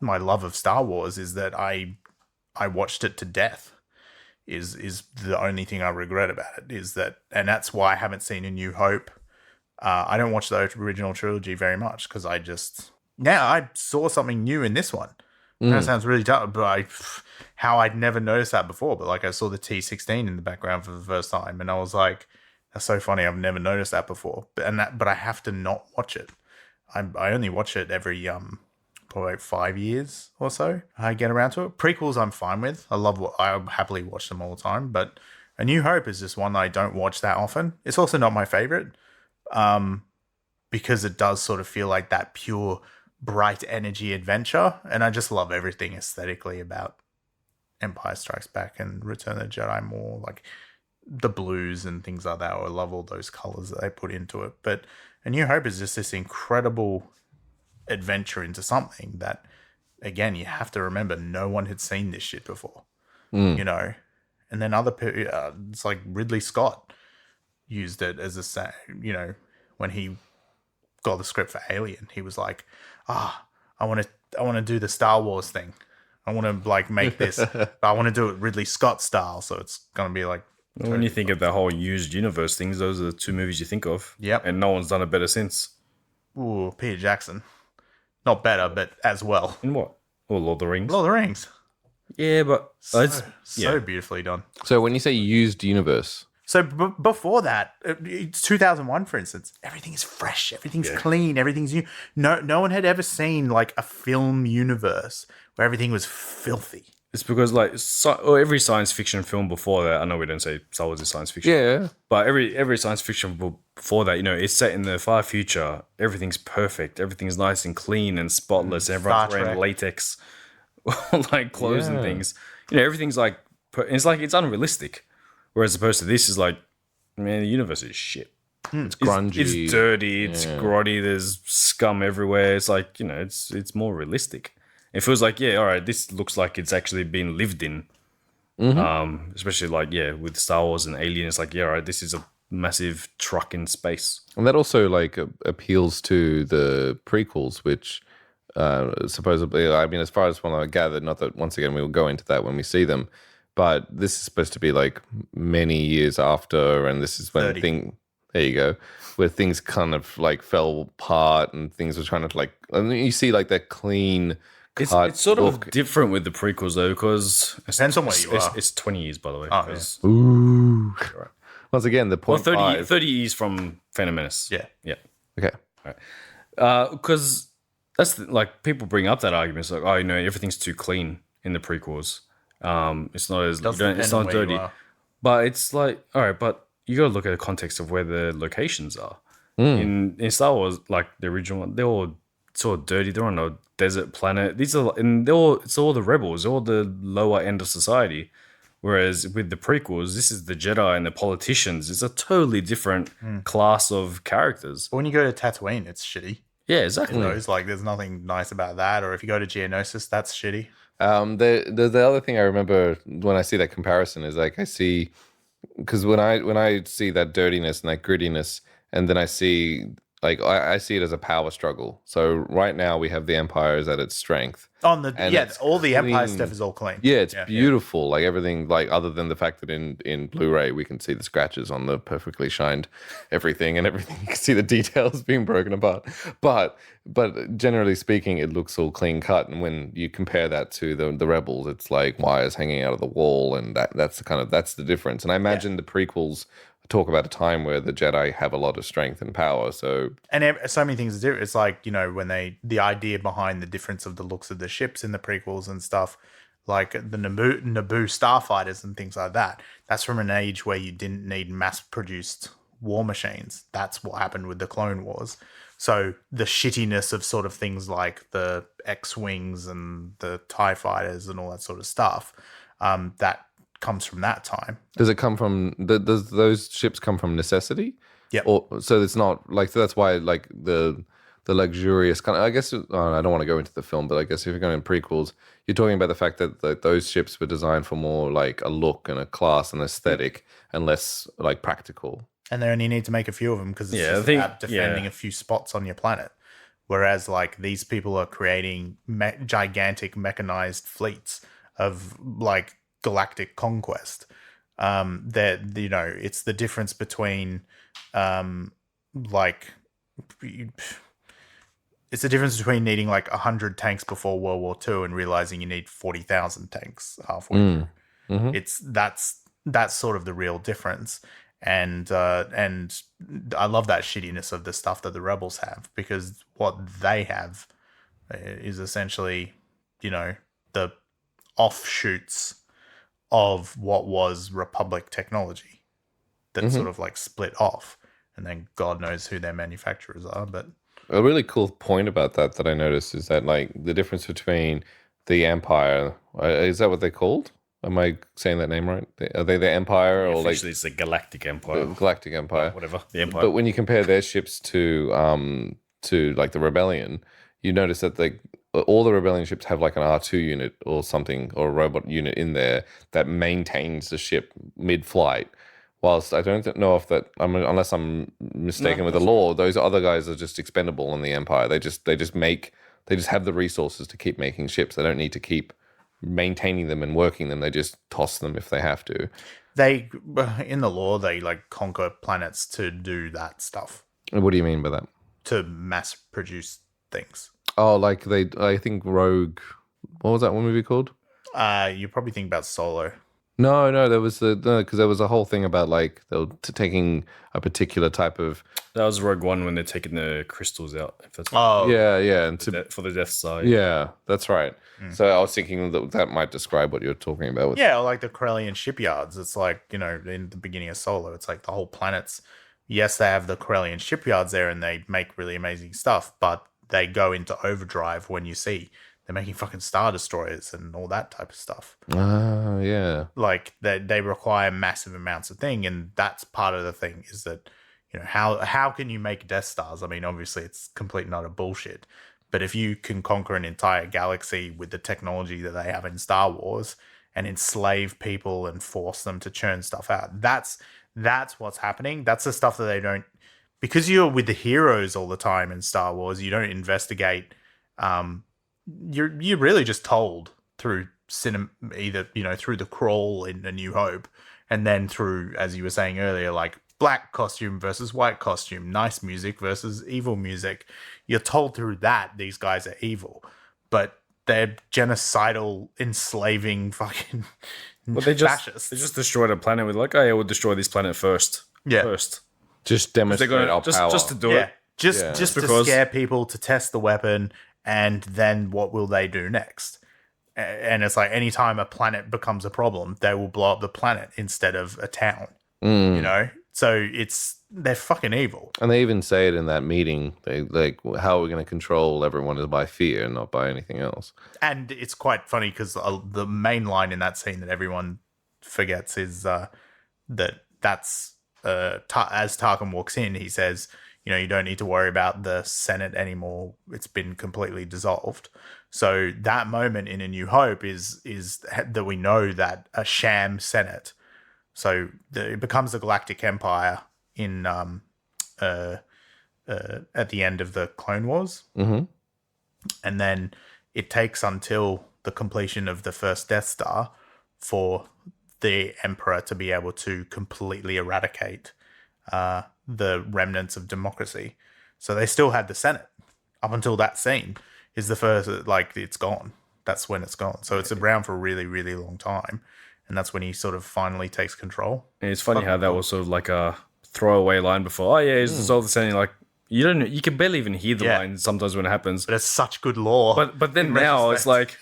my love of Star Wars, is that I watched it to death. Is the only thing I regret about it, is that, and that's why I haven't seen A New Hope. I don't watch the original trilogy very much, because I saw something new in this one. That sounds really tough, but how I'd never noticed that before. But like, I saw the T16 in the background for the first time, and I was like, "That's so funny! I've never noticed that before." But I have to not watch it. I only watch it every probably 5 years or so. I get around to it. Prequels, I'm fine with. I happily watch them all the time. But A New Hope is just one that I don't watch that often. It's also not my favorite, because it does sort of feel like that pure, bright energy adventure, and I just love everything aesthetically about Empire Strikes Back and Return of the Jedi more, like the blues and things like that. I love all those colors that they put into it. But A New Hope is just this incredible adventure into something that, again, you have to remember, no one had seen this shit before, you know. And then it's like Ridley Scott used it as when he got the script for Alien, he was like, I want to do the Star Wars thing. I want to like make this, but I want to do it Ridley Scott style. So it's going to be like, when you think of the whole used universe things, those are the two movies you think of. Yep. And no one's done it better since. Ooh, Peter Jackson. Not better, but as well. In what? Or Lord of the Rings. Lord of the Rings. Yeah, but So beautifully done. So when you say used universe, so before that, it's 2001, for instance. Everything is fresh. Everything's clean. Everything's new. No one had ever seen like a film universe where everything was filthy. It's because like every science fiction film before that, I know we don't say Star Wars is science fiction. yeah, But every science fiction before that, it's set in the far future. Everything's perfect. Everything's nice and clean and spotless. Everyone's wearing latex like clothes and things. Everything's like it's unrealistic. Whereas opposed to this is like, man, the universe is shit. it's grungy, It's dirty. It's grotty. There's scum everywhere. It's like it's more realistic. It feels like all right. This looks like it's actually been lived in. Especially like with Star Wars and Alien. It's like all right. This is a massive truck in space. and that also like appeals to the prequels, which supposedly, I mean, as far as what I gathered, not that once again we will go into that when we see them. But this is supposed to be like many years after, and this is when there you go, where things kind of like fell apart and things were trying to like, and you see like that clean cut. It's sort of different with the prequels though, because Depends on where you are. It's 20 years, by the way. Oh, yeah. Ooh. Once again, the point 30 years from Phantom Menace. Yeah. Okay. Because that's like people bring up that argument. It's like, everything's too clean in the prequels. It's not as it's not dirty, but it's like all right. But you got to look at the context of where the locations are. In Star Wars, like the original one, they're all sort of dirty. They're on a desert planet. It's all the rebels, all the lower end of society. Whereas with the prequels, this is the Jedi and the politicians. It's a totally different class of characters. But when you go to Tatooine, it's shitty. Yeah, exactly. It's like there's nothing nice about that. Or if you go to Geonosis, that's shitty. The other thing I remember when I see that comparison is like I see, because when I see that dirtiness and that grittiness, and then I see like I see it as a power struggle. So right now we have the Empire is at its strength. All the Empire stuff is all clean. Yeah, it's beautiful. Like everything, like other than the fact that in Blu-ray we can see the scratches on the perfectly shined everything and everything. You can see the details being broken apart. But generally speaking, it looks all clean cut. And when you compare that to the Rebels, it's like wires hanging out of the wall, and that's the difference. And I imagine the prequels talk about a time where the Jedi have a lot of strength and power. So many things to do. It's like, when the idea behind the difference of the looks of the ships in the prequels and stuff, like the Naboo starfighters and things like that. That's from an age where you didn't need mass-produced war machines. That's what happened with the Clone Wars. So the shittiness of sort of things like the X-Wings and the TIE fighters and all that sort of stuff, that comes from that time. Does it come from does those ships come from necessity? Yeah. Or so it's not like, so that's why like the the luxurious kind of, I guess, I don't want to go into the film, but I guess if you're going in prequels, you're talking about the fact that those ships were designed for more like a look and a class and aesthetic and less like practical. And they only need to make a few of them because it's just about defending a few spots on your planet. Whereas like these people are creating gigantic mechanized fleets of like galactic conquest. That, you know, it's the difference between it's the difference between needing like 100 tanks before World War II and realizing you need 40,000 tanks halfway through. Mm-hmm. That's sort of the real difference. And I love that shittiness of the stuff that the rebels have, because what they have is essentially, you know, the offshoots of what was Republic technology that sort of like split off, and then God knows who their manufacturers are. But a really cool point about that I noticed is that like the difference between the Empire, is that what they're called? Am I saying that name right? Are they the Empire or like? It's the Galactic Empire. The Galactic Empire, whatever. The Empire. But when you compare their ships to like the Rebellion, you notice that all the Rebellion ships have like an R2 unit or something, or a robot unit in there that maintains the ship mid-flight. Whilst I don't know if that, unless I'm mistaken with the law, those other guys are just expendable in the Empire. They just have the resources to keep making ships. They don't need to keep maintaining them and working them. They just toss them if they have to. They, in the law, they like conquer planets to do that stuff. What do you mean by that? To mass produce things. Oh, like I think Rogue, what was that one movie called? You probably think about Solo. No, there was because there was a whole thing about like they were taking a particular type of. That was Rogue One when they're taking the crystals out. If that's yeah, and for the Death Star. Yeah, that's right. So I was thinking that might describe what you're talking about. Yeah, like the Corellian shipyards. It's like, you know, in the beginning of Solo, it's like the whole planet's. Yes, they have the Corellian shipyards there, and they make really amazing stuff, but they go into overdrive when you see they're making fucking Star Destroyers and all that type of stuff. Yeah. Like they require massive amounts of thing, and that's part of the thing is that, you know, how can you make Death Stars? I mean, obviously it's complete and utter bullshit, but if you can conquer an entire galaxy with the technology that they have in Star Wars and enslave people and force them to churn stuff out, that's what's happening. That's the stuff that they don't, because you're with the heroes all the time in Star Wars, you don't investigate. You're really just told through cinema, either, you know, through the crawl in A New Hope, and then through, as you were saying earlier, like black costume versus white costume, nice music versus evil music. You're told through that these guys are evil, but they're genocidal, enslaving fucking fascists. They just destroyed a planet with like, oh yeah, we'll destroy this planet first. Yeah. First. Just demonstrate our power. Just to do it. Just to scare people, to test the weapon, and then what will they do next? And it's like anytime a planet becomes a problem, they will blow up the planet instead of a town. You know? So they're fucking evil. And they even say it in that meeting. They like, how are we going to control everyone is by fear, not by anything else. And it's quite funny because the main line in that scene that everyone forgets is that's as Tarkin walks in, he says, you know, you don't need to worry about the Senate anymore. It's been completely dissolved. So that moment in A New Hope is that we know that a sham Senate. So it becomes the Galactic Empire in at the end of the Clone Wars, and then it takes until the completion of the first Death Star for the Emperor to be able to completely eradicate the remnants of democracy. So they still had the Senate up until that scene is the first, like, it's gone. That's when it's gone. So it's around for a really, really long time. And that's when he sort of finally takes control. And it's funny how that was sort of like a throwaway line before. Oh yeah, he's dissolved the Senate. Like you can barely even hear the line sometimes when it happens. But it's such good lore. But then now it's like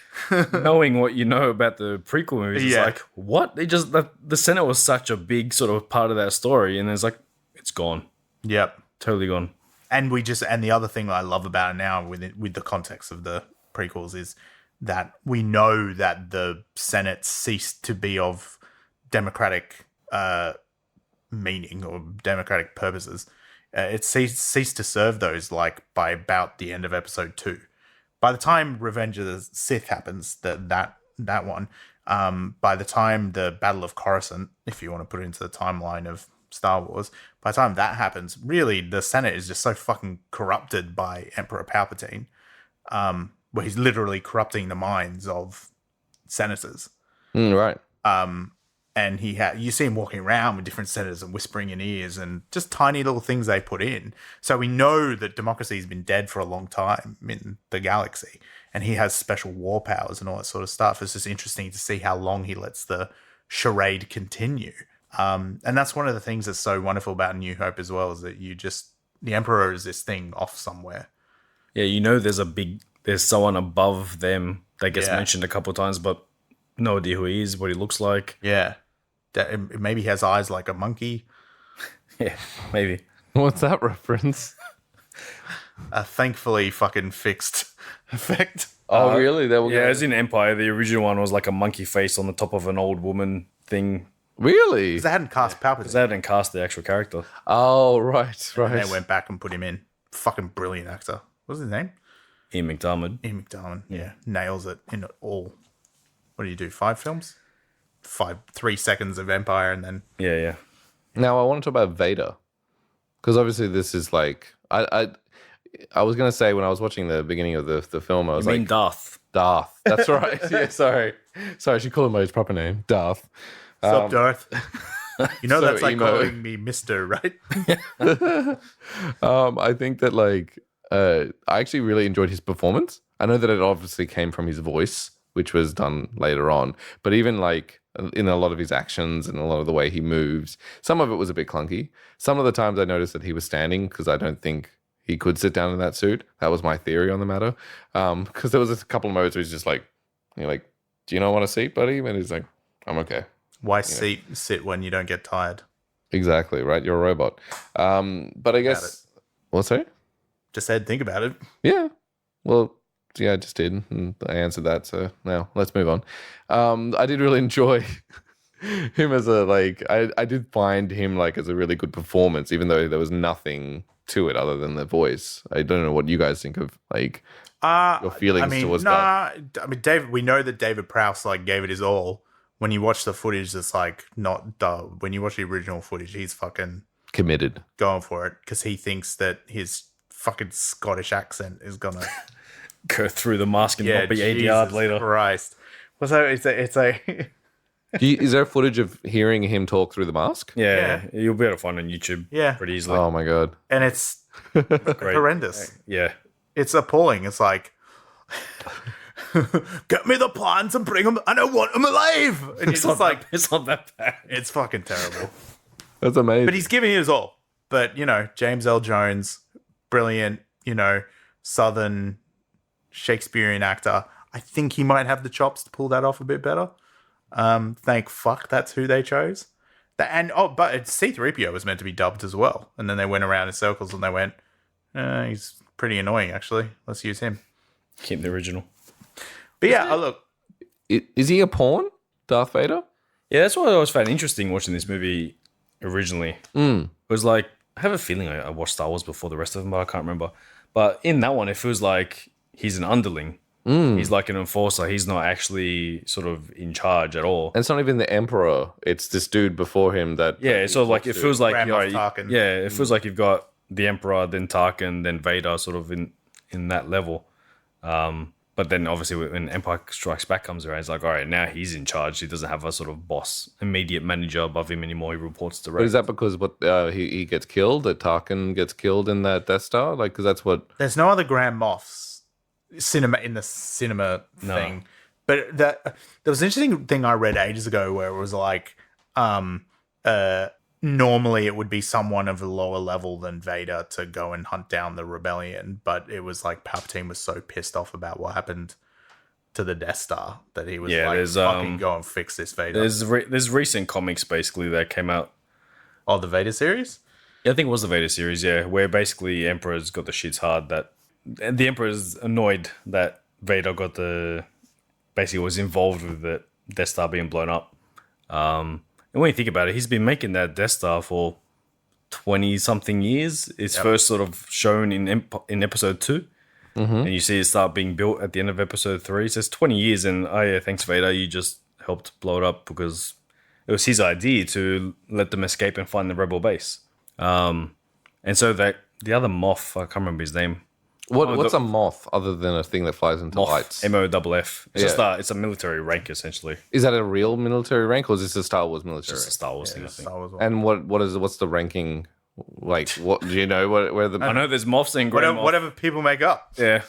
knowing what you know about the prequel movies. It's like, what? The Senate was such a big sort of part of that story, and it's like it's gone. Yep, totally gone. And the other thing that I love about it now with the context of the prequels is that we know that the Senate ceased to be of democratic meaning or democratic purposes it ceased to serve those like by about the end of episode 2. By the time Revenge of the Sith happens, that one, by the time the Battle of Coruscant, if you want to put it into the timeline of Star Wars, by the time that happens, really the Senate is just so fucking corrupted by Emperor Palpatine, where he's literally corrupting the minds of senators. Right. And you see him walking around with different senators and whispering in ears and just tiny little things they put in. So we know that democracy has been dead for a long time in the galaxy, and he has special war powers and all that sort of stuff. It's just interesting to see how long he lets the charade continue. And that's one of the things that's so wonderful about New Hope as well, is that the Emperor is this thing off somewhere. Yeah, there's someone above them that gets mentioned a couple of times, but no idea who he is, what he looks like. Yeah. Maybe he has eyes like a monkey. Yeah, maybe. What's that reference? A thankfully fucking fixed effect. Oh, really? As in Empire, the original one was like a monkey face on the top of an old woman thing. Really? Because they hadn't cast Palpatine. Because they hadn't cast the actual character. Oh, right. And they went back and put him in. Fucking brilliant actor. What's his name? Ian McDiarmid. Yeah. Nails it in all. What do you do? 5 films? 3 seconds of Empire, and then Yeah. Now I want to talk about Vader, because obviously this is like I was gonna say when I was watching the beginning of the film, I was like Darth. Darth. That's right. Yeah, sorry. I should call him by his proper name, Darth. Sup, Darth? You know, so that's like emo. calling me Mister, right? I think that I actually really enjoyed his performance. I know that it obviously came from his voice, which was done later on, but even in a lot of his actions and a lot of the way he moves, some of it was a bit clunky. Some of the times I noticed that he was standing because I don't think he could sit down in that suit. That was my theory on the matter. Because there was a couple of moments where he's just like, do you not want a seat, buddy? And he's like, I'm okay. Why sit when you don't get tired? Exactly, right? You're a robot. But I guess... What's that? Just said, think about it. Yeah. Well, yeah, I just did. And I answered that. So now let's move on. I did really enjoy him as I did find him as a really good performance, even though there was nothing to it other than the voice. I don't know what you guys think of your feelings towards that. I mean, we know that David Prowse gave it his all. When you watch the footage, it's not duh. When you watch the original footage, he's fucking committed, going for it, because he thinks that his fucking Scottish accent is gonna go through the mask and not be 80 yards later. Christ. Well, so it's a Is there footage of hearing him talk through the mask? Yeah. You'll be able to find it on YouTube pretty easily. Oh my God. And it's horrendous. Yeah. It's appalling. It's like, get me the plants and bring them, and I want them alive. And It's not that bad. It's fucking terrible. That's amazing. But he's giving it his all. But, James L. Jones, brilliant, Southern Shakespearean actor. I think he might have the chops to pull that off a bit better. Thank fuck that's who they chose. But C-3PO was meant to be dubbed as well. And then they went around in circles and they went, he's pretty annoying, actually. Let's use him. Keep the original. But look. Is he a pawn, Darth Vader? Yeah, that's what I always found interesting watching this movie originally. It was I have a feeling I watched Star Wars before the rest of them, but I can't remember. But in that one, it feels like he's an underling. He's like an enforcer. He's not actually sort of in charge at all. And it's not even the Emperor. It's this dude before him that... Yeah, it's sort of it feels like... Tarkin. It feels like you've got the Emperor, then Tarkin, then Vader sort of in that level. But then obviously when Empire Strikes Back comes around, it's like, all right, now he's in charge. He doesn't have a sort of boss, immediate manager above him anymore. He reports to Rey. But is that because he gets killed, that Tarkin gets killed in that Death Star? Because that's what... There's no other Grand Moffs in the cinema thing. But there was an interesting thing I read ages ago where it was normally it would be someone of a lower level than Vader to go and hunt down the rebellion, but it was Palpatine was so pissed off about what happened to the Death Star that he was fucking go and fix this Vader. There's recent comics basically that came out. Oh, the Vader series? Yeah, I think it was the Vader series, yeah, where basically Emperor's got the shits hard and the Emperor's annoyed that Vader basically was involved with the Death Star being blown up. And when you think about it, he's been making that Death Star for 20-something years. It's first sort of shown in episode 2. And you see it start being built at the end of episode 3. So it's 20 years, and thanks Vader, you just helped blow it up because it was his idea to let them escape and find the rebel base. And so that the other Moff, I can't remember his name. What's a moth other than a thing that flies into lights? MOFF. It's a military rank essentially. Is that a real military rank, or is this a Star Wars military? Just a Star Wars thing, I think. Star Wars one. And what's the ranking? Like, what do you know? Where the I know there's Moffs and Grey Moff. Whatever people make up. Yeah.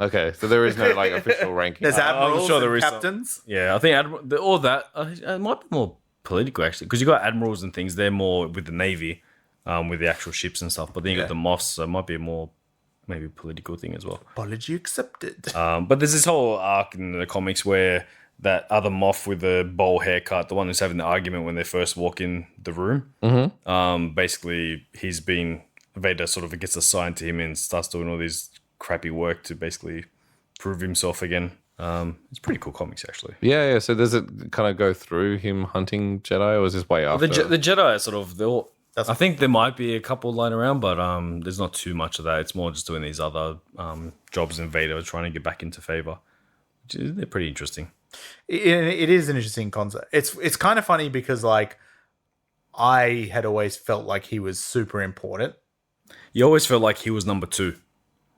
Okay, so there is no like official ranking. There's admirals sure there and is captains. Yeah, I think all that it might be more political actually, because you got admirals and things. They're more with the navy, with the actual ships and stuff. But then you got the Moffs, so it might be a more maybe political thing as well. Apology accepted. But there's this whole arc in the comics where that other Moff with the bowl haircut, the one who's having the argument when they first walk in the room, basically Vader sort of gets assigned to him and starts doing all this crappy work to basically prove himself again. It's pretty cool comics actually. Yeah. So does it kind of go through him hunting Jedi, or is this way after? The Jedi are sort of I think there might be a couple lying around, but there's not too much of that. It's more just doing these other jobs in Vader, trying to get back into favor. They're pretty interesting. It is an interesting concept. It's kind of funny because like I had always felt like he was super important. You always felt like he was number 2.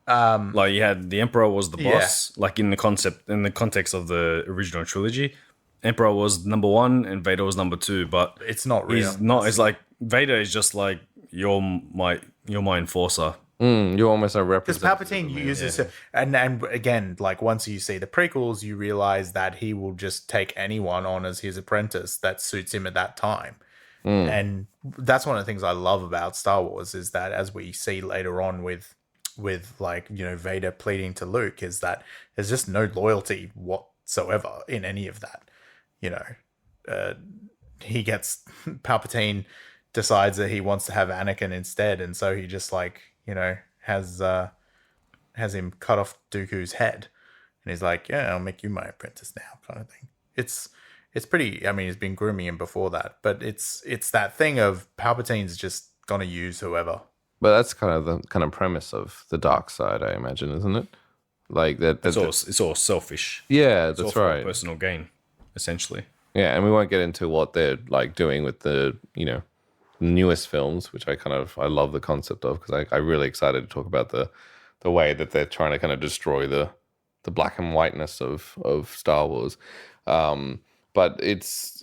Like you had the Emperor was the boss, like in the context of the original trilogy. Emperor was number 1 and Vader was number 2, but it's not real. He's not. It's like Vader is just like you're my enforcer. You're almost a because representative. Palpatine uses it, and again, like once you see the prequels, you realize that he will just take anyone on as his apprentice that suits him at that time. And that's one of the things I love about Star Wars is that, as we see later on with like, you know, Vader pleading to Luke, is that there's just no loyalty whatsoever in any of that. You know, Palpatine decides that he wants to have Anakin instead, and so he just like, you know, has him cut off Dooku's head, and he's like, yeah, I'll make you my apprentice now, kind of thing. It's pretty. I mean, he's been grooming him before that, but it's that thing of Palpatine's just gonna use whoever. But that's kind of the premise of the dark side, I imagine, isn't it? Like that. It's all selfish. Yeah, It's that's all for right. personal gain, essentially. Yeah, and we won't get into what they're like doing with the, you know, newest films, which I love the concept of, because I'm really excited to talk about the way that they're trying to kind of destroy the black and whiteness of Star Wars. But it's,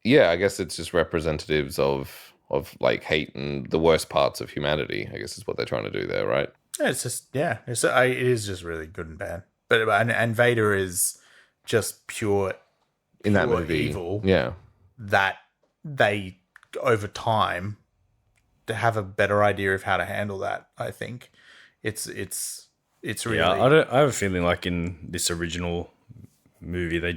yeah, I guess it's just representatives of like hate and the worst parts of humanity, I guess is what they're trying to do there, right? Yeah, it's just, yeah, it is just really good and bad. But and Vader is just pure In that movie, evil. yeah, that they over time to have a better idea of how to handle that. I think it's really. Yeah, I have a feeling like in this original movie they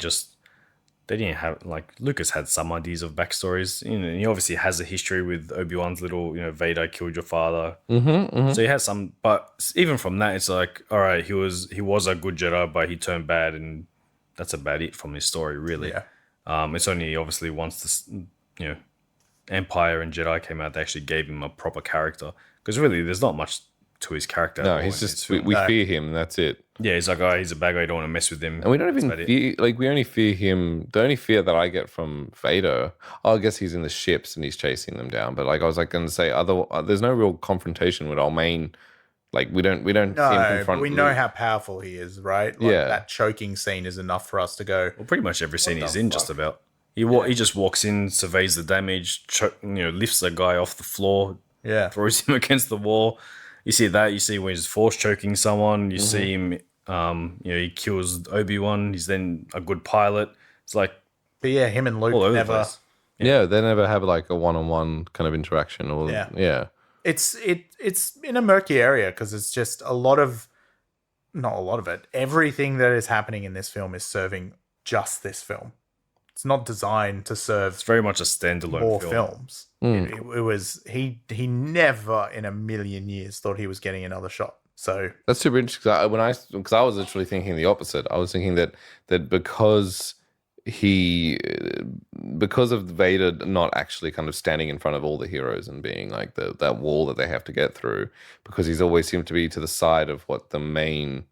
didn't have, like, Lucas had some ideas of backstories. You know, he obviously has a history with Obi-Wan's little, you know, Vader killed your father. So he has some, but even from that, it's like, all right, he was a good Jedi, but he turned bad, and that's about it from his story, really. Yeah. It's only obviously once this, you know, Empire and Jedi came out, they actually gave him a proper character. Because really, there's not much to his character. No, he's just we fear him. And that's it. Yeah, he's like, oh, he's a bad guy. You don't want to mess with him. And we don't even fear, like, we only fear him. The only fear that I get from Vader, I guess he's in the ships and he's chasing them down. But like I was like going to say, there's no real confrontation with our main. Like we don't see him confront. But we know how powerful he is, right? Like, Yeah. that choking scene is enough for us to go. Well, pretty much every scene he's in, just fuck? about. He just walks in, surveys the damage, lifts a guy off the floor, Yeah. throws him against the wall. You see that. You see when he's force choking someone. You see him. He kills Obi-Wan. He's then a good pilot. It's like, But yeah, him and all over Luke the never. place. Yeah, they never have like a one-on-one kind of interaction. Or yeah. It's in a murky area because it's just not a lot of it. Everything that is happening in this film is serving just this film. It's not designed to serve It's very much a standalone more film. films. It was he never in a million years thought he was getting another shot. So That's super interesting. Because I was literally thinking the opposite. I was thinking that because he, because of Vader not actually kind of standing in front of all the heroes and being like that wall that they have to get through, because he's always seemed to be to the side of what the main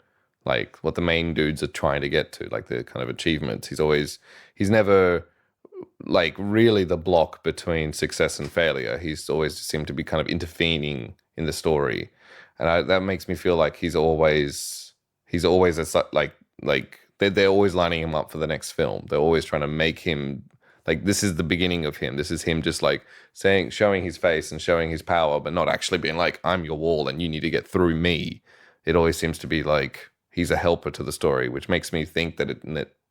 dudes are trying to get to, like the kind of achievements. He's never like really the block between success and failure. He's always seemed to be kind of intervening in the story, and that makes me feel like he's always like they're always lining him up for the next film. They're always trying to make him like, this is the beginning of him. This is him just like showing his face and showing his power, but not actually being like, I'm your wall and you need to get through me. It always seems to be like he's a helper to the story, which makes me think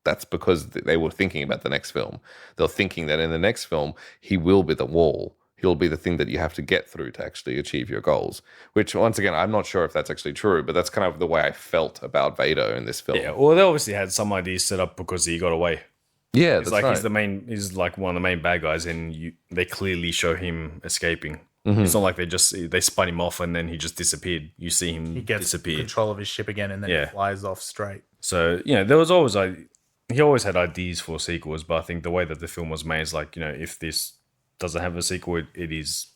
that's because they were thinking about the next film. They're thinking that in the next film, he will be the wall. He'll be the thing that you have to get through to actually achieve your goals, which once again, I'm not sure if that's actually true, but that's kind of the way I felt about Vader in this film. Yeah, well, they obviously had some ideas set up because he got away. Yeah, it's that's like right. he's like one of the main bad guys, and they clearly show him escaping. It's not like they spun him off and then he just disappeared. You see him He gets disappear. control of his ship again, and then he flies off straight. So, there was always he always had ideas for sequels, but I think the way that the film was made is like, if this doesn't have a sequel, it is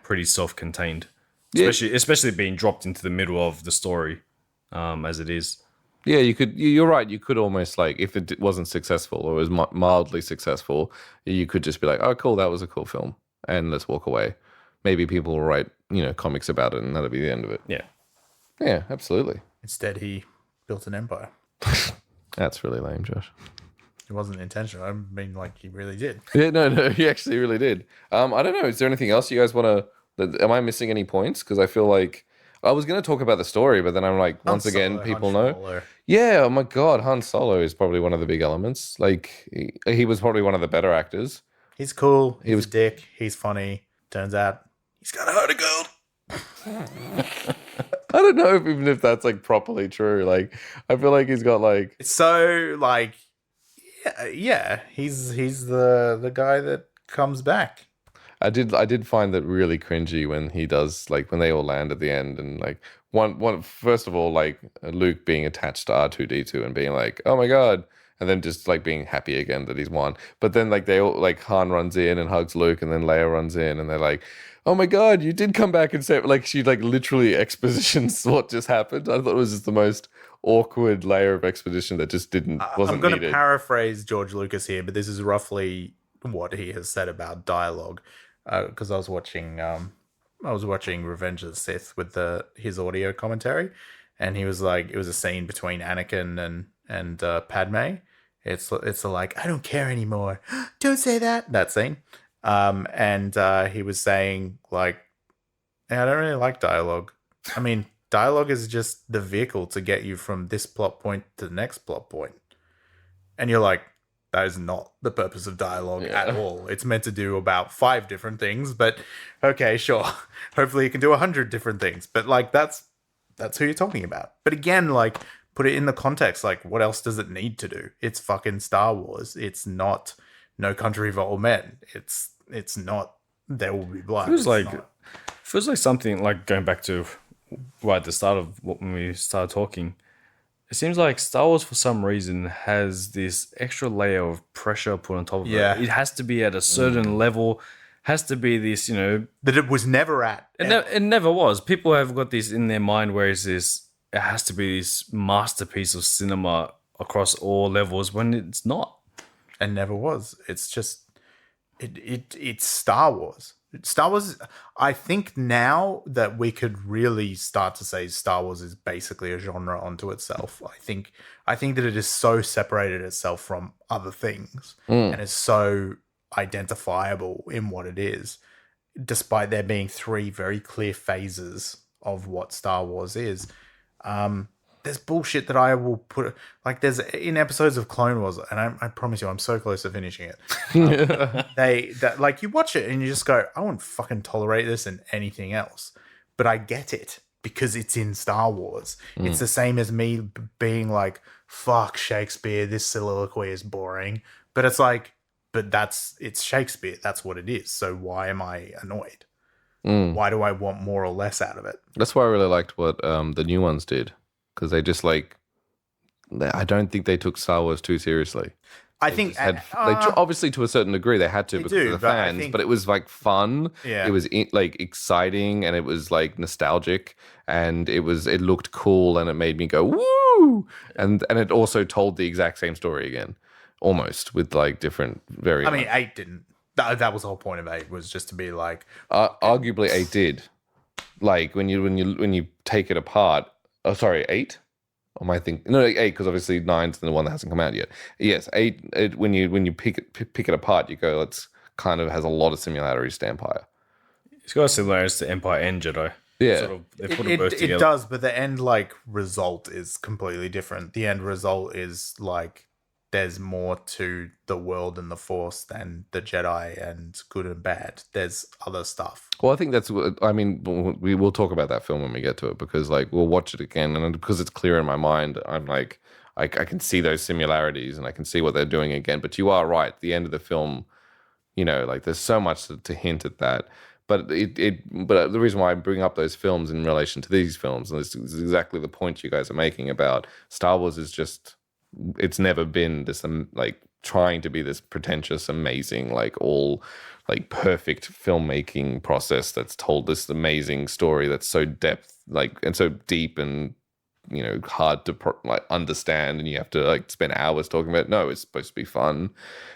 pretty self-contained. Especially being dropped into the middle of the story, as it is. Yeah, you're right. You could almost like, if it wasn't successful or was mildly successful, you could just be like, oh, cool, that was a cool film, and let's walk away. Maybe people will write, comics about it, and that'll be the end of it. Yeah. Yeah, absolutely. Instead, he built an empire. That's really lame, Josh. It wasn't intentional. I mean, like, he really did. Yeah, no, he actually really did. I don't know. Is there anything else you guys want to... Am I missing any points? Because I feel like... I was going to talk about the story, but then I'm like, once again, people know. Yeah, oh my God, Han Solo is probably one of the big elements. Like, he was probably one of the better actors. He's cool. He was a dick. He's funny. Turns out he's got a heart of gold. I don't know even if that's like properly true. Like, I feel like he's got like... It's so like, yeah. He's the guy that comes back. I did find that really cringy when he does, like, when they all land at the end, and like one first of all, like Luke being attached to R2D2 and being like, oh my God, and then just like being happy again that he's won. But then like they all, like, Han runs in and hugs Luke, and then Leia runs in and they're like, oh my God, you did come back and say, like, she like literally expositions what just happened. I thought it was just the most awkward layer of exposition that just wasn't I'm going needed. to paraphrase George Lucas here, but this is roughly what he has said about dialogue. Because I was watching Revenge of the Sith with his audio commentary, and he was like, it was a scene between Anakin and Padme. It's like, I don't care anymore. Don't say that scene. And he was saying like, I don't really like dialogue. I mean, dialogue is just the vehicle to get you from this plot point to the next plot point. And you're like, that is not the purpose of dialogue at all. It's meant to do about 5 different things, but okay, sure. Hopefully you can do 100 different things. But like, that's who you're talking about. But again, like, put it in the context, like, what else does it need to do? It's fucking Star Wars. It's not No Country for Old Men. It's not There Will Be Blood. Feels like something like, going back to right at the start of when we started talking. It seems like Star Wars, for some reason, has this extra layer of pressure put on top of it. It has to be at a certain level, has to be this, that it was never at. It never was. People have got this in their mind where it has to be this masterpiece of cinema across all levels, when it's not. And never was. It's just, it's Star Wars. Star Wars, I think now that we could really start to say Star Wars is basically a genre unto itself. I think that it is so separated itself from other things and is so identifiable in what it is, despite there being 3 very clear phases of what Star Wars is. There's bullshit that I will put, like, there's in episodes of Clone Wars, and I promise you, I'm so close to finishing it. Like, you watch it and you just go, I won't fucking tolerate this in anything else. But I get it because it's in Star Wars. It's the same as me being like, fuck Shakespeare, this soliloquy is boring. But it's like, it's Shakespeare. That's what it is. So why am I annoyed? Why do I want more or less out of it? That's why I really liked what the new ones did. Because they just like, I don't think they took Star Wars too seriously. I think obviously to a certain degree they had to because of the fans, but it was like fun. Yeah. It was like exciting and it was like nostalgic and it looked cool and it made me go woo. And it also told the exact same story again, almost with like different variants. I mean, 8 didn't. That was the whole point of 8 was just to be like. Arguably, 8 did. Like when you take it apart. Oh, sorry, 8. Or am I thinking? No, 8 because obviously 9's the one that hasn't come out yet. Yes, 8. When you pick it apart, you go, it's kind of has a lot of similarities to Empire. It's got similarities to Empire and Jedi. Yeah, sort of, they put them both together. It does, but the end result is completely different. The end result is like there's more to the world and the Force than the Jedi and good and bad. There's other stuff. Well, I think that's what I mean. We will talk about that film when we get to it because like we'll watch it again, and because it's clear in my mind, I'm like I can see those similarities and I can see what they're doing again. But you are right. The end of the film, like there's so much to hint at that. But but the reason why I bring up those films in relation to these films, and this is exactly the point you guys are making about Star Wars is just. It's never been this like trying to be this pretentious, amazing, like all like perfect filmmaking process that's told this amazing story that's so depth, like and so deep and hard to understand, and you have to like spend hours talking about it. No, it's supposed to be fun.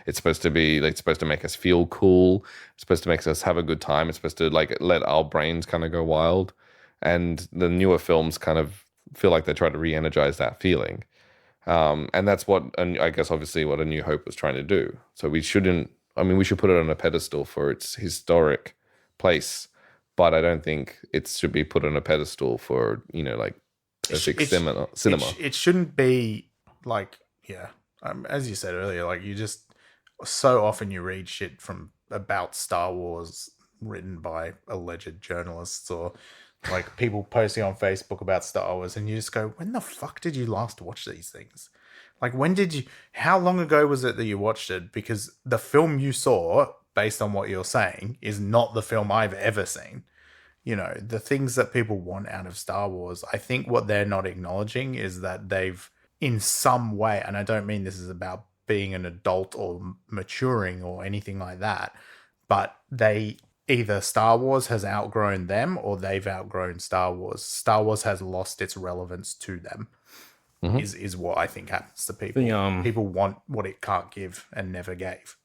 It's supposed to be like supposed to make us feel cool. It's supposed to make us have a good time. It's supposed to like let our brains kind of go wild. And the newer films kind of feel like they try to re-energize that feeling. And that's what, I guess, obviously what A New Hope was trying to do. So we should put it on a pedestal for its historic place, but I don't think it should be put on a pedestal for, like perfect cinema. It shouldn't be like, as you said earlier, like you just, so often you read shit about Star Wars written by alleged journalists or like people posting on Facebook about Star Wars, and you just go, when the fuck did you last watch these things? Like, how long ago was it that you watched it? Because the film you saw, based on what you're saying, is not the film I've ever seen. The things that people want out of Star Wars, I think what they're not acknowledging is that they've, in some way, and I don't mean this is about being an adult or maturing or anything like that, but either Star Wars has outgrown them or they've outgrown Star Wars. Star Wars has lost its relevance to them, is what I think happens to people. People want what it can't give and never gave.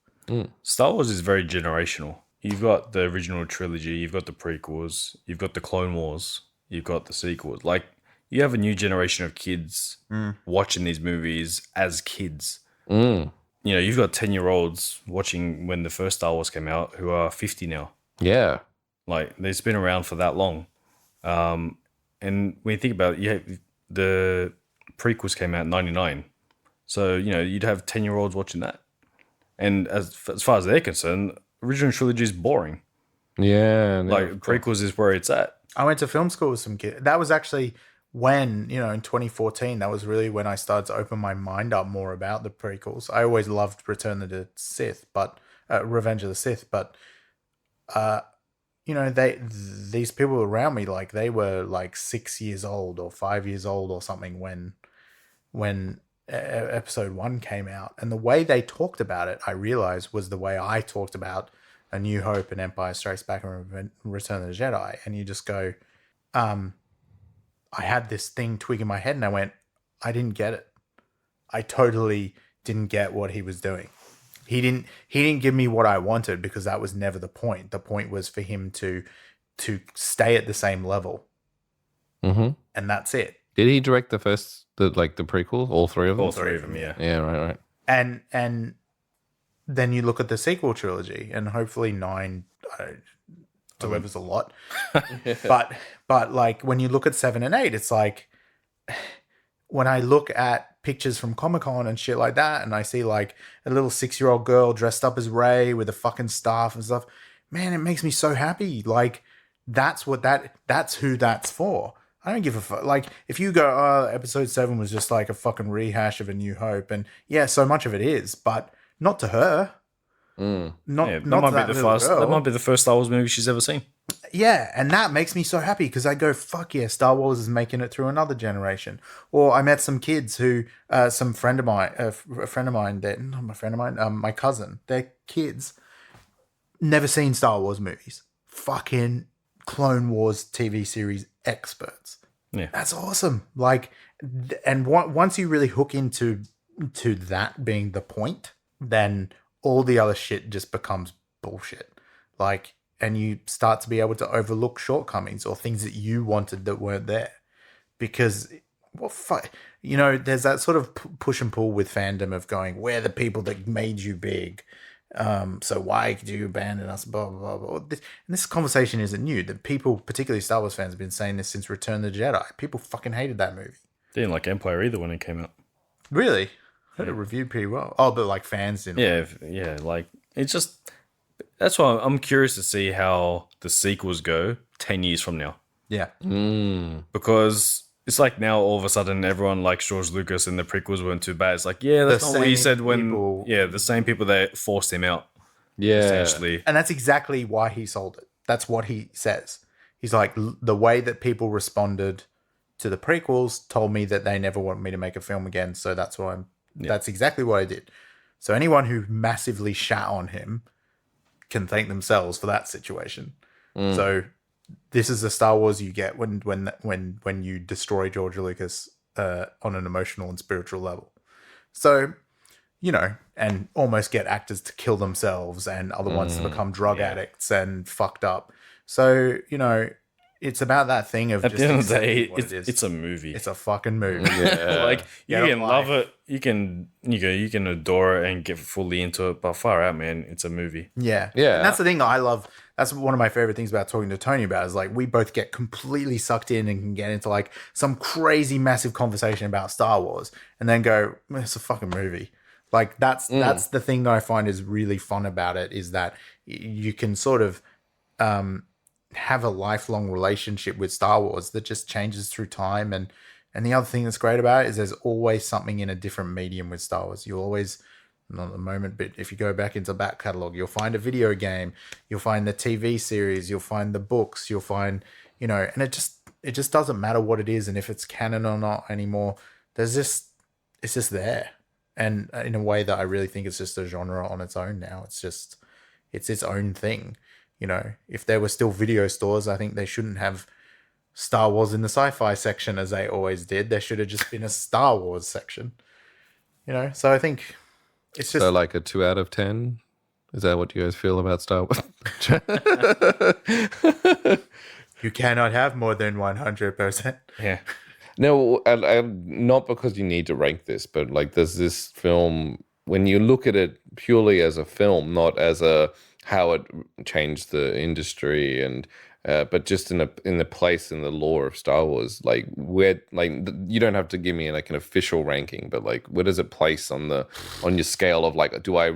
Star Wars is very generational. You've got the original trilogy, you've got the prequels, you've got the Clone Wars, you've got the sequels. Like, you have a new generation of kids watching these movies as kids. You've got 10-year-olds watching when the first Star Wars came out who are 50 now. Yeah. Like, it's been around for that long. And when you think about it, the prequels came out in 99. So, you'd have 10-year-olds watching that. And as far as they're concerned, original trilogy is boring. Yeah. Like, prequels is where it's at. I went to film school with some kids. That was actually when, in 2014, that was really when I started to open my mind up more about the prequels. I always loved Return of the Sith, but Revenge of the Sith, but these people around me, like they were like 6 years old or 5 years old or something when episode 1 came out, and the way they talked about it, I realized, was the way I talked about A New Hope and Empire Strikes Back and Return of the Jedi. And you just go, I had this thing twig in my head and I went, I didn't get it. I totally didn't get what he was doing. He didn't give me what I wanted, because that was never the point. The point was for him to stay at the same level. And that's it. Did he direct the prequel? All three of them? All three of them, yeah. Yeah, right. And then you look at the sequel trilogy, and hopefully 9 delivers a lot. but like when you look at 7 and 8, it's like when I look at pictures from Comic-Con and shit like that, and I see like a little 6-year-old girl dressed up as Rey with a fucking staff and stuff, man, it makes me so happy. Like that's who that's for. I don't give a fuck. Like, if you go, episode 7 was just like a fucking rehash of A New Hope, and yeah, so much of it is, but not to her. Not, Yeah, that not might to that be the little first. girl. That might be the first Star Wars movie she's ever seen. Yeah, and that makes me so happy because I go, fuck yeah, Star Wars is making it through another generation. Or I met some kids who, a friend of mine, not my friend of mine, my cousin, their kids, never seen Star Wars movies. Fucking Clone Wars TV series experts. Yeah. That's awesome. Like, and once you really hook into that being the point, then all the other shit just becomes bullshit. Like, and you start to be able to overlook shortcomings or things that you wanted that weren't there. Because, there's that sort of push and pull with fandom of going, we're the people that made you big. So why do you abandon us? Blah, blah, blah. And this conversation isn't new. The people, particularly Star Wars fans, have been saying this since Return of the Jedi. People fucking hated that movie. They didn't like Empire either when it came out. Really? I heard it reviewed pretty well. Oh, but like fans didn't. Yeah. Like it's just. That's why I'm curious to see how the sequels go 10 years from now. Yeah. Because it's like now all of a sudden everyone likes George Lucas and the prequels weren't too bad. It's like, yeah, that's not what he said when... the same people that forced him out. Yeah. Essentially. And that's exactly why he sold it. That's what he says. He's like, the way that people responded to the prequels told me that they never want me to make a film again. So that's why that's exactly what I did. So anyone who massively shat on him can thank themselves for that situation. So this is the Star Wars you get when you destroy George Lucas on an emotional and spiritual level. So, and almost get actors to kill themselves and other ones to become drug addicts and fucked up. So, it's about that thing of at just the end of the day, it it's a movie. It's a fucking movie. Yeah. Like you can love it, you can adore it and get fully into it, but far out, man, it's a movie. Yeah. Yeah. And that's the thing I love. That's one of my favorite things about talking to Tony about is like we both get completely sucked in and can get into like some crazy massive conversation about Star Wars and then go, it's a fucking movie. Like that's the thing that I find is really fun about it is that you can sort of have a lifelong relationship with Star Wars that just changes through time. And the other thing that's great about it is there's always something in a different medium with Star Wars. You'll always, not at the moment, but if you go back into the back catalog, you'll find a video game, you'll find the TV series, you'll find the books, you'll find, and it just doesn't matter what it is and if it's canon or not anymore. It's just there. And in a way that I really think it's just a genre on its own now. It's its own thing. If there were still video stores, I think they shouldn't have Star Wars in the sci-fi section as they always did. There should have just been a Star Wars section. So I think it's just... So like a 2 out of 10? Is that what you guys feel about Star Wars? You cannot have more than 100%. Yeah. No, not because you need to rank this, but like there's this film, when you look at it purely as a film, not as how it changed the industry and but just in the place in the lore of Star Wars, like where, like you don't have to give me like an official ranking, but like where does it place on your scale of like do I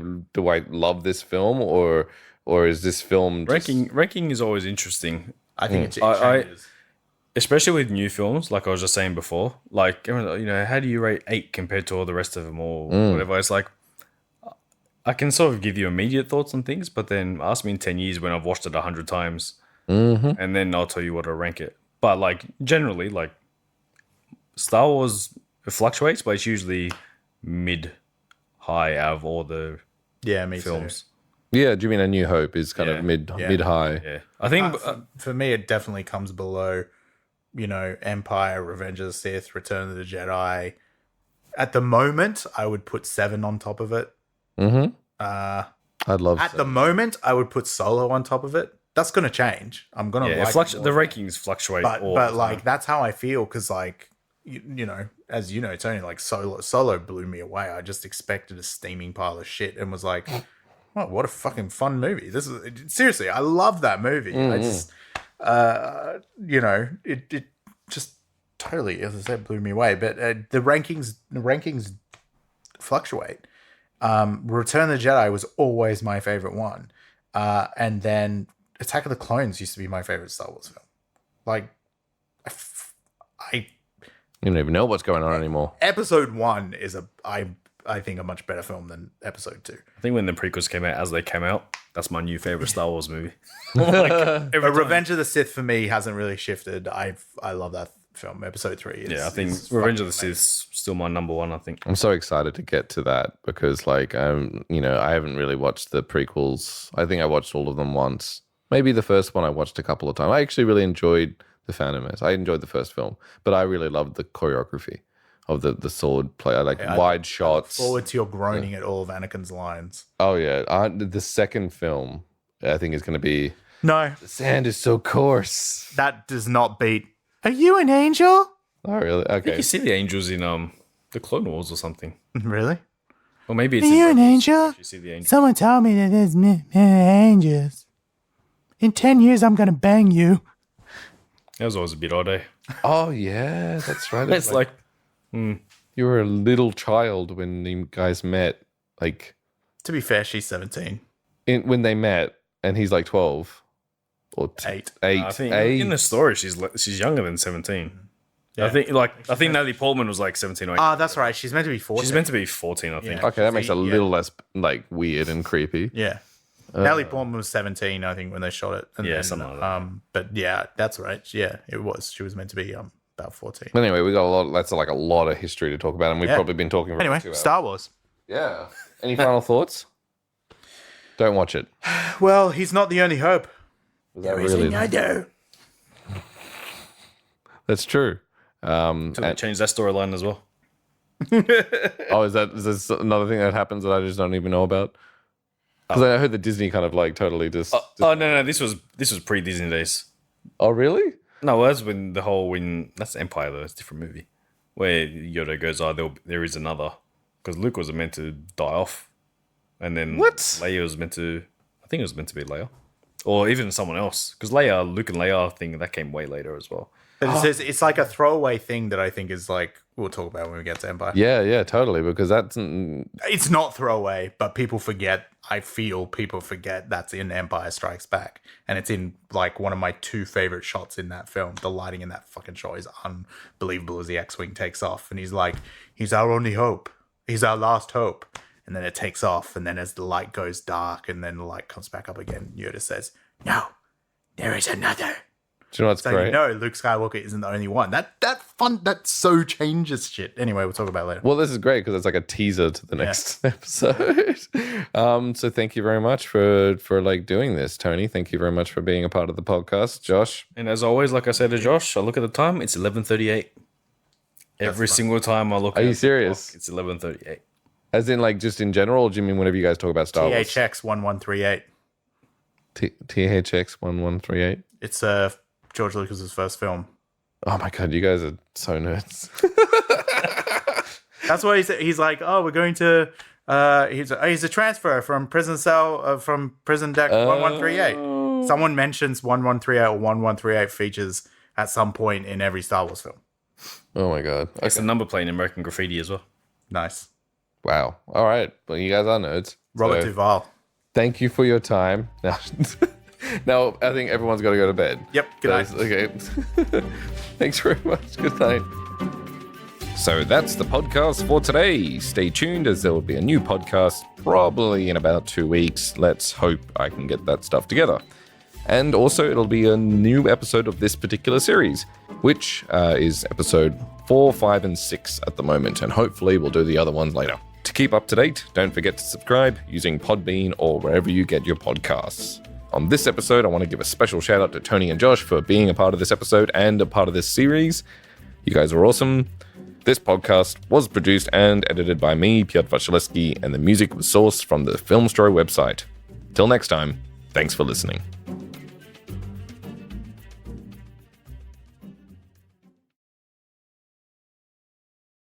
love this film or is this film ranking is always interesting. I think it changes. Especially with new films, like I was just saying before, like how do you rate 8 compared to all the rest of them or whatever? It's like I can sort of give you immediate thoughts on things, but then ask me in 10 years when I've watched it 100 times, and then I'll tell you what I rank it. But like generally, like Star Wars, it fluctuates, but it's usually mid-high out of all the films. Too. Yeah, do you mean A New Hope is kind of mid-high? Yeah, I think for me it definitely comes below, Empire, Revenge of the Sith, Return of the Jedi. At the moment, I would put 7 on top of it. I'd love at 7. The moment I would put Solo on top of it. That's going to change. I'm going to the rankings fluctuate, but like that's how I feel because like as you know, Tony, like Solo blew me away. I just expected a steaming pile of shit and was like, oh, what a fucking fun movie. This is seriously, I love that movie. I just it just totally, as I said, blew me away. But the rankings fluctuate. Return of the Jedi was always my favorite one, and then Attack of the Clones used to be my favorite Star Wars film. Like, you don't even know what's going on anymore. Episode 1 is I think, a much better film than Episode 2. I think when the prequels came out, as they came out, that's my new favorite Star Wars movie. Like, But Revenge of the Sith for me hasn't really shifted. I love that film. Episode 3 is, I think is Revenge of the fucking Sith is still my number one, I think. I'm so excited to get to that because, like, I haven't really watched the prequels. I think I watched all of them once. Maybe the first one I watched a couple of times. I actually really enjoyed The Phantom Menace. I enjoyed the first film, but I really loved the choreography of the sword play. I like wide shots. Forward to your groaning at all of Anakin's lines. Oh yeah, the second film I think is going to be. No, The sand is so coarse. that does not beat. Are you an angel? Oh really? I think Okay. you see the angels in the Clone Wars or something. Really? Or maybe it's Are in you an Rebels. angel? You see the angels. Someone told me that there's angels. In 10 years, I'm gonna bang you. That was always a bit odd, eh? Oh yeah, that's right. It's like you were a little child when you guys met. Like To be fair, she's 17. when they met, and he's like 12 or 8. eight. I think eight. in the story she's younger than 17. I think Natalie Portman was like 17 or 18. Ah, that's right. She's meant to be 14. She's meant to be 14, I think. Yeah. Okay, that makes a Yeah. little less like weird and creepy. Yeah. Natalie Portman was 17, I think, when they shot it. And Yeah, then, something like that. But yeah, that's right. Yeah, it was. She was meant to be about 14. Anyway, we got a lot. That's like a lot of history to talk about, and we've Yeah. probably been talking for Anyway, 2 hours. Star Wars. Yeah. Any final thoughts? Don't watch it. Well, he's not the only hope. Was that really? another. That's true. Until they changed that storyline as well. Is this another thing that happens that I just don't even know about? Because I heard that Disney kind of like totally just. Oh no, this was pre-Disney days. Oh really? No, that's when that's Empire though. It's a different movie where Yoda goes, there is another, because Luke was meant to die off, and then What? Leia was meant to. I think it was meant to be Leia, or even someone else, because Luke and Leia thing that came way later as well. But it's like a throwaway thing that I think is like, we'll talk about when we get to Empire. Yeah, totally. Because that's It's not throwaway, but people forget. I feel people forget that's in Empire Strikes Back. And it's in like one of my 2 favorite shots in that film. The lighting in that fucking shot is unbelievable as the X-Wing takes off. And he's like, he's our only hope. He's our last hope. And then it takes off. And then as the light goes dark and then the light comes back up again, Yoda says, no, there is another. Do you know what's So great? you know Luke Skywalker isn't the only one. That so changes shit. Anyway, we'll talk about it later. Well, this is great because it's like a teaser to the next episode. So thank you very much for like doing this, Tony. Thank you very much for being a part of the podcast, Josh. And as always, like I said to Josh, I look at the time. It's 11:38. Every single time I look. Are at you the serious? clock, it's 11:38. As in, like, just in general, or do you mean whenever you guys talk about Star Wars? THX 1138. THX 1138. It's George Lucas's first film. Oh my god, you guys are so nerds. That's why he's like, oh, we're going to. He's a transfer from prison cell from prison deck 1138. Someone mentions 1138 or 1138 features at some point in every Star Wars film. Oh my god. It's the number plate in American Graffiti as well. Nice. Wow. All right. Well, you guys are nerds. Robert So, Duvall. thank you for your time. Now, I think everyone's got to go to bed. Yep. Good night. Okay. Thanks very much. Good night. So that's the podcast for today. Stay tuned as there will be a new podcast probably in about 2 weeks. Let's hope I can get that stuff together. And also, it'll be a new episode of this particular series, which is episode 4, 5, and 6 at the moment. And hopefully, we'll do the other ones later. To keep up to date, don't forget to subscribe using Podbean or wherever you get your podcasts. On this episode, I want to give a special shout out to Tony and Josh for being a part of this episode and a part of this series. You guys are awesome. This podcast was produced and edited by me, Piotr Wasilewski, and the music was sourced from the Film Story website. Till next time, thanks for listening.